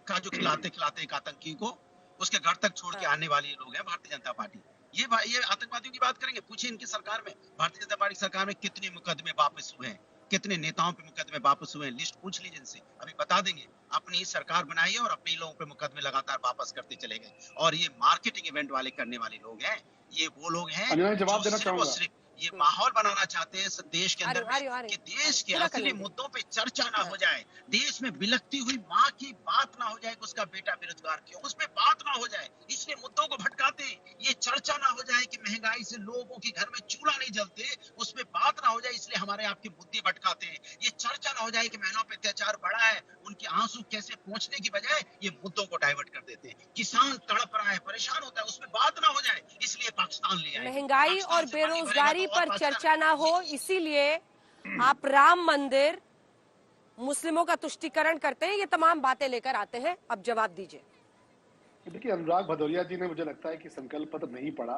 काजू खिलाते एक आतंकी को उसके घर तक छोड़ के आने वाले लोग हैं भारतीय जनता पार्टी। ये आतंकवादियों की बात करेंगे? पूछिए इनकी सरकार में, भारतीय जनता पार्टी सरकार में कितने मुकदमे वापस हुए हैं, कितने नेताओं पे मुकदमे वापस हुए हैं, लिस्ट पूछ लीजिए इनसे, अभी बता देंगे। अपनी ही सरकार बनाई है और अपने लोगों पे मुकदमे लगातार वापस करते चले गए। और ये मार्केटिंग इवेंट वाले करने वाले लोग हैं, ये वो लोग हैं
जवाब देना चाहूंगा।
सिर्फ ये माहौल बनाना चाहते हैं इस देश के अंदर कि देश के असली मुद्दों पे चर्चा ना हो जाए, देश में बिलखती हुई माँ की बात ना हो जाए कि उसका बेटा बेरोजगार क्यों, उस पे बात ना हो जाए, इसलिए मुद्दों को भटकाते। ये चर्चा ना हो जाए कि महंगाई से लोगों के घर में चूल्हा नहीं जलते, उस पे बात ना हो जाए, इसलिए हमारे आपके मुद्दे भटकाते हैं। ये चर्चा ना हो जाए कि महिलाओं पे अत्याचार बढ़ा है, उनके आंसू कैसे पहुंचने की बजाय ये मुद्दों को डाइवर्ट कर देते हैं। किसान तड़प रहा है, परेशान होता है, उसमें बात ना हो जाए, इसलिए पाकिस्तान ले आए।
महंगाई और बेरोजगारी पर चर्चा ना हो, इसीलिए आप राम मंदिर, मुस्लिमों का तुष्टीकरण करते हैं, ये तमाम बातें लेकर आते हैं। अब जवाब दीजिए।
देखिए, अनुराग भदौरिया जी ने, मुझे लगता है कि संकल्प पत्र नहीं पढ़ा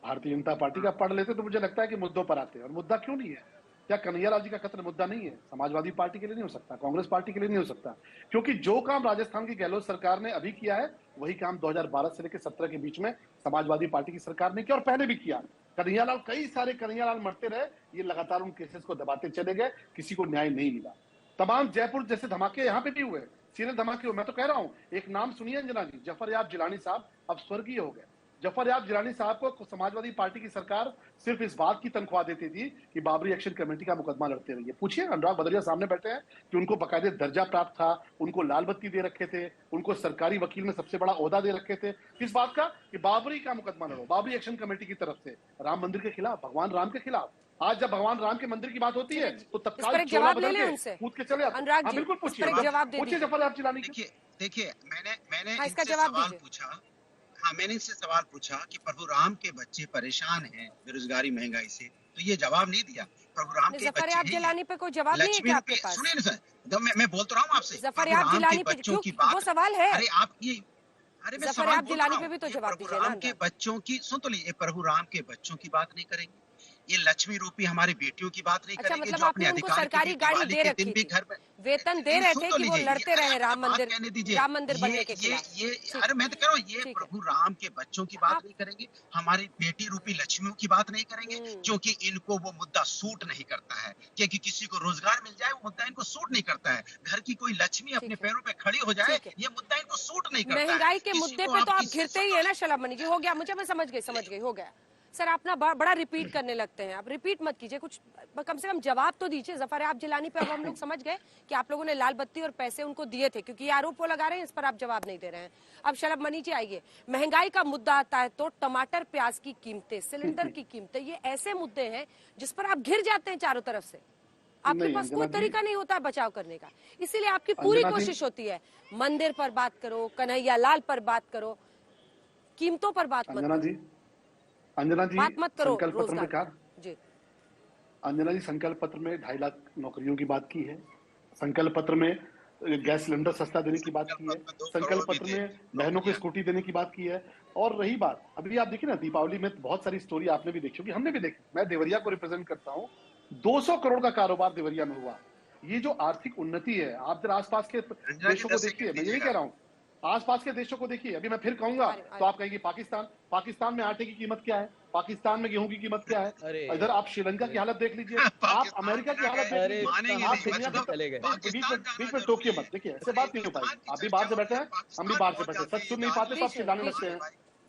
भारतीय जनता पार्टी का। पढ़ लेते तो मुझे लगता है कि मुद्दों पर आते हैं। और मुद्दा क्यों नहीं है? क्या कन्हैयालाल जी का कत्ल मुद्दा नहीं है? समाजवादी पार्टी के लिए नहीं हो सकता, कांग्रेस पार्टी के लिए नहीं हो सकता, क्योंकि जो काम राजस्थान की गहलोत सरकार ने अभी किया है वही काम 2012 से लेकर 17 के बीच में समाजवादी पार्टी की सरकार ने किया, और पहले भी किया। कन्हैयालाल, कई सारे कन्हैयालाल मरते रहे, ये लगातार उन केसेस को दबाते चले गए, किसी को न्याय नहीं मिला। तमाम जयपुर जैसे धमाके यहाँ पे भी हुए, सीरियल धमाके हुए। मैं तो कह रहा हूँ, एक नाम सुनिए अंजना जी, जफर याब जिलानी साहब अब स्वर्गीय हो गए। जफर याब जिलानी साहब को समाजवादी पार्टी की सरकार सिर्फ इस बात की तनख्वाह देती थी कि बाबरी एक्शन कमेटी का मुकदमा लड़ते रहिए। पूछिए, अनुराग भदौरिया सामने बैठे हैं कि उनको बाकायदे दर्जा प्राप्त था, उनको लाल बत्ती दे रखे थे, उनको सरकारी वकील में सबसे बड़ा ओहदा दे रखे थे, किस बात का? कि बाबरी का मुकदमा लड़ो, बाबरी एक्शन कमेटी की तरफ से, राम मंदिर के खिलाफ, भगवान राम के खिलाफ। आज जब भगवान राम के मंदिर की बात होती है तो तत्काल
जवाब ले लें उनसे,
कूद के चले आते।
अनुराग जी,
बिल्कुल पूछिए,
पूछिए
जफर याब जिलानी।
देखिए, मैंने
इसका
इनसे
जवाब
सवाल पूछा। हाँ, मैंने इनसे सवाल पूछा कि प्रभु राम के बच्चे परेशान हैं बेरोजगारी महंगाई से, तो ये जवाब नहीं दिया। प्रभु राम के बच्चे
जफर जिलानी पे कोई जवाब नहीं है क्या आपके पास?
सुनिए ना सर, तो मैं बोलता रहा हूँ आपसे,
जफर जिलानी पे बच्चों की बात, वो सवाल है।
अरे आप ये, अरे मैं
जफर जिलानी पे भी तो जवाब दीजिए ना।
राम के बच्चों की, सुन तो लीजिए, प्रभु राम के बच्चों की बात नहीं करेंगे, ये लक्ष्मी रूपी हमारी बेटियों की बात नहीं करेंगे,
मतलब
जो अपने
आपने उनको
अधिकार
सरकारी गाड़ी दे रखी थी, घर में वेतन दे रहे थे कि वो लड़ते रहे राम मंदिर बनने के खिलाफ।
अरे मैं तो कह रहा हूँ, ये प्रभु राम के बच्चों की बात नहीं करेंगे, हमारी बेटी रूपी लक्ष्मियों की बात नहीं करेंगे, क्योंकि इनको वो मुद्दा सूट नहीं करता है। क्योंकि किसी को रोजगार मिल जाए, वो मुद्दा इनको सूट नहीं करता है। घर की कोई लक्ष्मी अपने पैरों पे खड़ी हो जाए, ये मुद्दा इनको सूट नहीं करता है।
महंगाई के मुद्दे पे तो आप घिरते ही है ना शलभ मणि जी। हो गया, मुझे, मैं समझ गई, हो गया। सर, आप ना बड़ा रिपीट करने लगते हैं, आप रिपीट मत कीजिए, कुछ कम से कम जवाब तो दीजिए। जफर याब जिलानी पे अब हम लोग समझ गए कि आप लोगों ने लाल बत्ती और पैसे उनको दिए थे, क्योंकि ये आरोप वो लगा रहे हैं, इस पर आप जवाब नहीं दे रहे हैं। अब शलभ मणि जी आइए, महंगाई का मुद्दा आता है तो टमाटर प्याज की कीमतें, सिलेंडर की कीमतें, ये ऐसे मुद्दे हैं जिस पर आप घिर जाते हैं चारों तरफ से। आपके पास कोई तरीका नहीं होता है बचाव करने का, इसीलिए आपकी पूरी कोशिश होती है मंदिर पर बात करो, कन्हैया लाल पर बात करो, कीमतों पर बात मत करो।
अंजना जी,
मत करो
संकल्प पत्र में क्या
जी?
अंजना जी, संकल्प पत्र में 2.5 लाख नौकरियों की बात की है, संकल्प पत्र में गैस सिलेंडर सस्ता देने की बात की है, संकल्प पत्र में बहनों को स्कूटी देने की बात की है। और रही बात, अभी आप देखिए ना, दीपावली में बहुत सारी स्टोरी आपने भी देखी होगी, हमने भी देखी। मैं देवरिया को रिप्रेजेंट करता हूँ, 200 करोड़ का कारोबार देवरिया में हुआ। ये जो आर्थिक उन्नति है, आप जरा आसपास के देशों को देखिए, मैं यही कह रहा हूँ, आसपास के देशों को देखिए। अभी मैं फिर कहूंगा तो आप कहेंगे पाकिस्तान में आटे की कीमत क्या है? पाकिस्तान में गेहूं की कीमत क्या है, इधर आप श्रीलंका की हालत देख लीजिए, आप अमेरिका की हालत देख लीजिए, आप दुनिया के बीच में टोकियो मत। देखिए ऐसे बात नहीं हो पाई, आप भी बाहर से बैठे हैं, हम भी बाहर से बैठे हैं, सच सुन नहीं पाते तो आप चिल्लाने लगते हैं।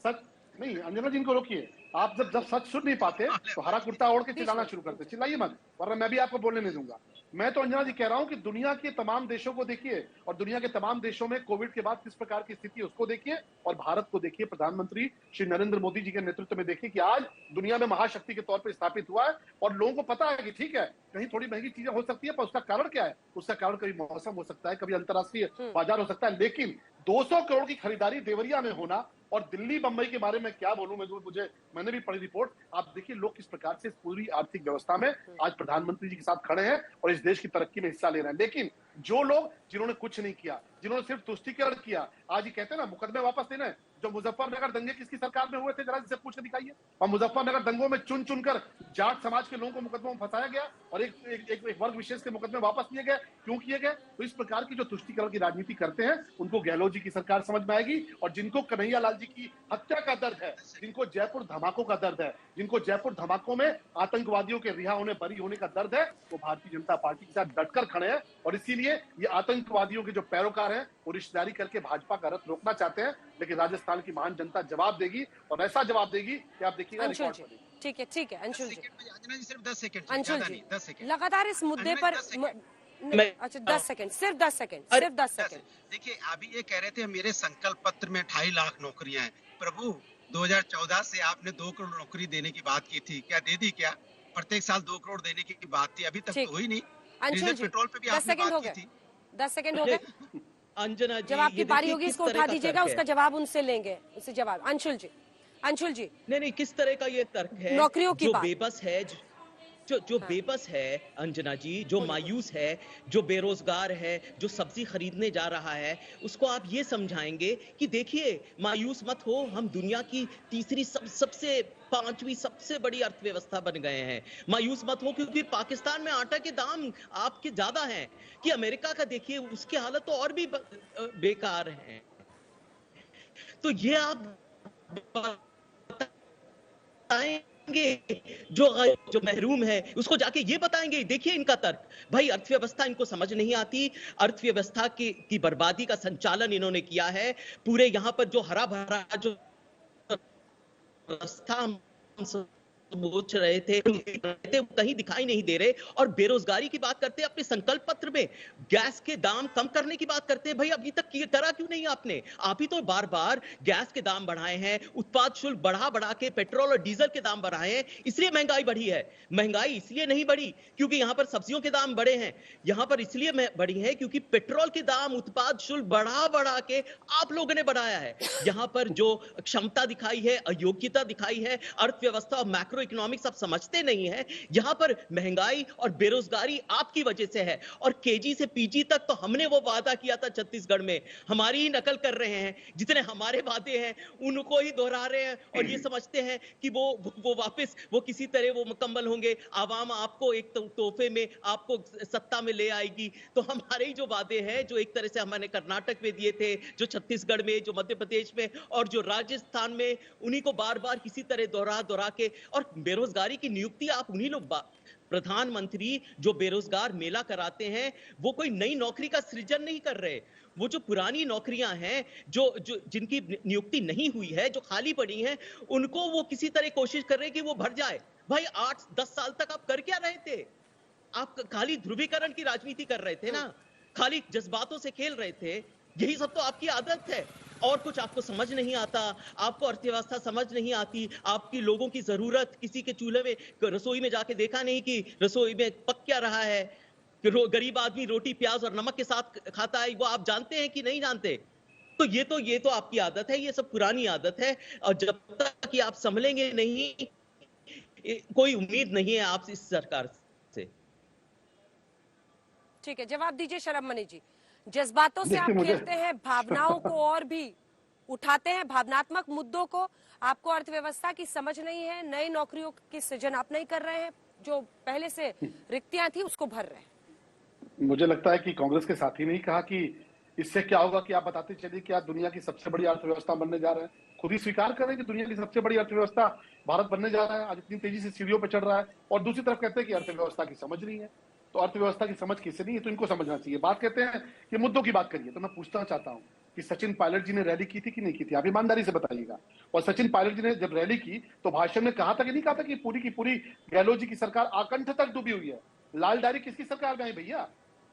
सच नहीं, अंजना जी इनको रोकिए, आप जब सच सुन नहीं पाते तो हरा कुर्ता ओढ़ के चिल्लाना शुरू करते, चिल्लाइए मत, वरना मैं भी आपको बोलने नहीं दूंगा। मैं तो अंजना जी कह रहा हूं कि दुनिया के तमाम देशों को देखिए और दुनिया के तमाम देशों में कोविड के बाद किस प्रकार की स्थिति है उसको देखिए, और भारत को देखिए, प्रधानमंत्री श्री नरेंद्र मोदी जी के नेतृत्व में देखिए कि आज दुनिया में महाशक्ति के तौर पर स्थापित हुआ है, और लोगों को पता है कि ठीक है कहीं थोड़ी महंगी चीजें हो सकती है, पर उसका कारण क्या है, उसका कारण कभी मौसम हो सकता है, कभी अंतर्राष्ट्रीय बाजार हो सकता है, लेकिन 200 करोड़ की खरीदारी देवरिया में होना, और दिल्ली बंबई के बारे में क्या बोलूं मैंने भी पढ़ी रिपोर्ट, आप देखिए लोग किस प्रकार से इस पूरी आर्थिक व्यवस्था में आज प्रधानमंत्री जी के साथ खड़े हैं और इस देश की तरक्की में हिस्सा ले रहे हैं। लेकिन जो लोग जिन्होंने कुछ नहीं किया, जिन्होंने सिर्फ तुष्टीकरण किया, आज ये कहते हैं ना मुकदमे वापस लेना है। जो मुजफ्फरनगर दंगे किसकी सरकार में हुए थे, जरा जिसे पूछ के दिखाइए। और मुजफ्फरनगर दंगों में चुन चुनकर जाट समाज के लोगों को मुकदमों में फंसाया गया और एक वर्ग विशेष के मुकदमे वापस लिए गए। क्यों किए गए? तो इस प्रकार की जो तुष्टीकरण की राजनीति करते हैं उनको गहलोत जी की सरकार समझ में आएगी, और जिनको कन्हैया लाल जी की हत्या का दर्द है, जिनको जयपुर धमाकों का दर्द है, जिनको जयपुर धमाकों में आतंकवादियों के रिहा होने, बरी होने का दर्द है, वो भारतीय जनता पार्टी के साथ डटकर खड़े हैं। और इसीलिए ये आतंकवादियों के जो पैरोकार हैं वो रिश्तेदारी करके भाजपा का रथ रोकना चाहते हैं, लेकिन राजस्थान की महान जनता जवाब देगी, और ऐसा जवाब देगी कि आप देखिएगा रिकॉर्ड बनेगी।
ठीक है अंशुल जी,
सिर्फ 10 सेकंड,
अंशुल जी
10 सेकंड
लगातार इस मुद्दे पर अच्छा 10 सेकंड, सिर्फ 10 सेकंड।
देखिए अभी ये कह रहे थे मेरे संकल्प पत्र में 2.5 लाख नौकरियां हैं। प्रभु 2014 से आपने 2 करोड़ नौकरी देने की बात की थी, क्या दे दी? क्या प्रत्येक साल 2 करोड़ देने की बात थी? अभी तक तो हुई नहीं।
अंशुल जी
पेट्रोल पे भी
10 सेकंड हो गए, 10 सेकंड हो गए।
अंजना जी
जब आपकी बारी होगी इसको उठा दीजिएगा, उसका जवाब उनसे लेंगे, उससे जवाब। अंशुल जी
नहीं, किस तरह का ये तर्क है?
नौकरियों की बात,
बेबस है, जो बेबस है अंजना जी, जो मायूस है, जो बेरोजगार है, जो सब्जी खरीदने जा रहा है, उसको आप ये समझाएंगे कि देखिए मायूस मत हो, हम दुनिया की तीसरी सबसे 5वीं सबसे बड़ी अर्थव्यवस्था बन गए हैं। मायूस मत हो क्योंकि पाकिस्तान में आटा के दाम आपके ज्यादा हैं, कि अमेरिका का देखिए उसकी हालत तो और भी बेकार है। तो ये आप बताएंगे जो महरूम है उसको जाके ये बताएंगे? देखिए इनका तर्क, भाई अर्थव्यवस्था इनको समझ नहीं आती, अर्थव्यवस्था की बर्बादी का संचालन इन्होंने किया है। पूरे यहां पर जो हरा भरा जो रास्ता सोच रहे थे कहीं दिखाई नहीं दे रहे, और बेरोजगारी की बात करते हैं अपने संकल्प पत्र में, गैस के दाम कम करने की बात करते हैं। भाई अभी तक करा क्यों नहीं आपने? आप ही तो बार बार गैस के दाम बढ़ाए हैं, उत्पाद शुल्क बढ़ा के पेट्रोल और डीजल के दाम बढ़ाए हैं, इसलिए महंगाई बढ़ी है। महंगाई इसलिए नहीं बढ़ी क्योंकि यहां पर सब्जियों के दाम बढ़े हैं, यहां पर इसलिए बढ़ी है क्योंकि पेट्रोल के दाम, उत्पाद शुल्क बढ़ा के आप लोगों ने बढ़ाया है। यहां पर जो क्षमता दिखाई है, अयोग्यता दिखाई है, अर्थव्यवस्था और मैक्रो इकोनॉमिक्स आप समझते नहीं है। यहां पर महंगाई और बेरोजगारी आपकी वजह से है, और केजी से पीजी तक तो हमने वो वादा किया था छत्तीसगढ़ में, हमारी ही नकल कर रहे हैं। जितने हमारे वादे हैं उनको ही दोहरा रहे हैं, और ये समझते हैं कि वो वापस वो किसी तरह वो मुकम्मल होंगे, आवाम आपको एक तोहफे में आपको सत्ता में ले आएगी। तो हमारे ही जो वादे हैं, जो एक तरह से हमने कर्नाटक में दिए थे, जो छत्तीसगढ़ में, जो मध्य प्रदेश में और जो राजस्थान में, उन्हीं को बार बार किसी तरह दोहरा के, और बेरोजगारी की नियुक्ति आप उन्हीं लोग प्रधानमंत्री जो बेरोजगार मेला कराते हैं, वो कोई नई नौकरी का सृजन नहीं कर रहे। वो जो पुरानी नौकरियां हैं, जो जिनकी नियुक्ति नहीं हुई है, जो खाली पड़ी हैं, उनको वो किसी तरह कोशिश कर रहे हैं कि वो भर जाए। भाई 8-10 साल तक आप कर क्या रहे थे? आप खाली ध्रुवीकरण की राजनीति कर रहे थे ना, खाली जज्बातों से खेल रहे थे। यही सब तो आपकी आदत है, और कुछ आपको समझ नहीं आता। आपको अर्थव्यवस्था समझ नहीं आती, आपकी लोगों की जरूरत, किसी के चूल्हे में रसोई में जाके देखा नहीं कि रसोई में पक क्या रहा है, कि गरीब आदमी रोटी प्याज और नमक के साथ खाता है, वो आप जानते हैं कि नहीं जानते? तो ये तो आपकी आदत है, ये सब पुरानी आदत है, और जब तक कि आप संभलेंगे नहीं, कोई उम्मीद नहीं है आप इस सरकार से।
ठीक है, जवाब दीजिए शरम मणि जी। जज्बातों से आप खेलते हैं, भावनाओं को और भी उठाते हैं, भावनात्मक मुद्दों को। आपको अर्थव्यवस्था की समझ नहीं है, नई नौकरियों की सृजन आप नहीं कर रहे हैं, जो पहले से रिक्तियां थी उसको भर रहे हैं।
मुझे लगता है कि कांग्रेस के साथी ने ही कहा कि इससे क्या होगा कि आप बताते चलिए कि आप दुनिया की सबसे बड़ी अर्थव्यवस्था बनने जा रहे हैं। खुद ही स्वीकार करें कि दुनिया की सबसे बड़ी अर्थव्यवस्था भारत बनने जा रहा है, आज इतनी तेजी से सीढ़ियों पर चढ़ रहा है, और दूसरी तरफ कहते हैं कि अर्थव्यवस्था की समझ नहीं है। तो अर्थव्यवस्था की समझ किसे नहीं है, तो इनको समझना चाहिए। बात कहते हैं कि मुद्दों की बात करिए, तो मैं पूछना चाहता हूं कि सचिन पायलट जी ने रैली की थी कि नहीं की थी, आप ईमानदारी से बताइएगा। और सचिन पायलट जी ने जब रैली की तो भाषण में कहा था कि नहीं कहा था कि पूरी की पूरी गहलोत जी की सरकार आकंठ तक डूबी हुई है। लाल डायरी किसकी सरकार में आई भैया?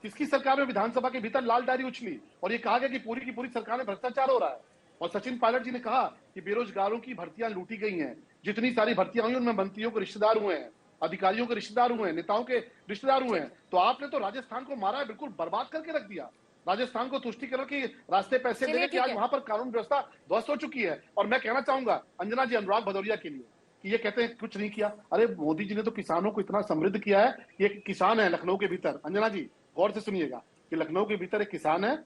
किसकी सरकार में विधानसभा के भीतर लाल डायरी उछली और ये कहा गया कि पूरी की पूरी सरकार में भ्रष्टाचार हो रहा है। और सचिन पायलट जी ने कहा कि बेरोजगारों की भर्तियां लूटी गई हैं, जितनी सारी भर्तियां हुई उनमें मंत्रियों के रिश्तेदार हुए हैं, अधिकारियों के रिश्तेदार हुए हैं, नेताओं के रिश्तेदार हुए हैं। तो आपने तो राजस्थान को मारा है, बिल्कुल बर्बाद करके रख दिया। राजस्थान को तुष्टिकरण के रास्ते पैसे देने के आज वहां पर कानून व्यवस्था ध्वस्त हो चुकी है। और मैं कहना चाहूंगा अंजना जी, अनुराग भदौरिया के लिए कि ये कहते हैं कुछ नहीं किया। अरे मोदी जी ने तो किसानों को इतना समृद्ध किया है। ये किसान है लखनऊ के भीतर, अंजना जी गौर से सुनिएगा कि लखनऊ के भीतर एक किसान है,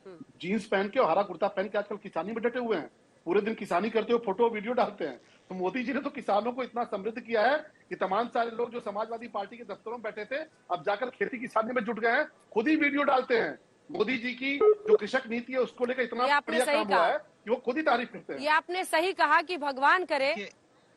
जीन्स पहन के और हरा कुर्ता पहन के आजकल किसानी में डटे हुए हैं, पूरे दिन किसानी करते हुए फोटो वीडियो डालते हैं। तो मोदी जी ने तो किसानों को इतना समृद्ध किया है कि तमाम सारे लोग जो समाजवादी पार्टी के दफ्तरों में बैठे थे अब जाकर खेती किसानी में जुट गए हैं, खुद ही वीडियो डालते हैं। मोदी जी की जो कृषक नीति है उसको लेकर इतना बढ़िया काम हुआ है कि वो खुद ही तारीफ करते हैं।
ये आपने सही कहा कि भगवान करे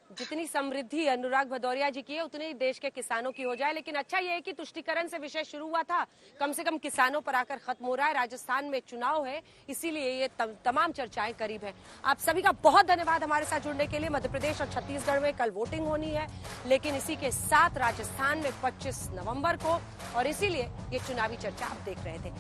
जितनी समृद्धि अनुराग भदौरिया जी की है उतनी ही देश के किसानों की हो जाए। लेकिन अच्छा ये है कि तुष्टिकरण से विषय शुरू हुआ था, कम से कम किसानों पर आकर खत्म हो रहा है। राजस्थान में चुनाव है, इसीलिए ये तमाम चर्चाएं करीब है। आप सभी का बहुत धन्यवाद हमारे साथ जुड़ने के लिए। मध्य प्रदेश और छत्तीसगढ़ में कल वोटिंग होनी है, लेकिन इसी के साथ राजस्थान में 25 नवंबर को, और इसीलिए ये चुनावी चर्चा आप देख रहे थे।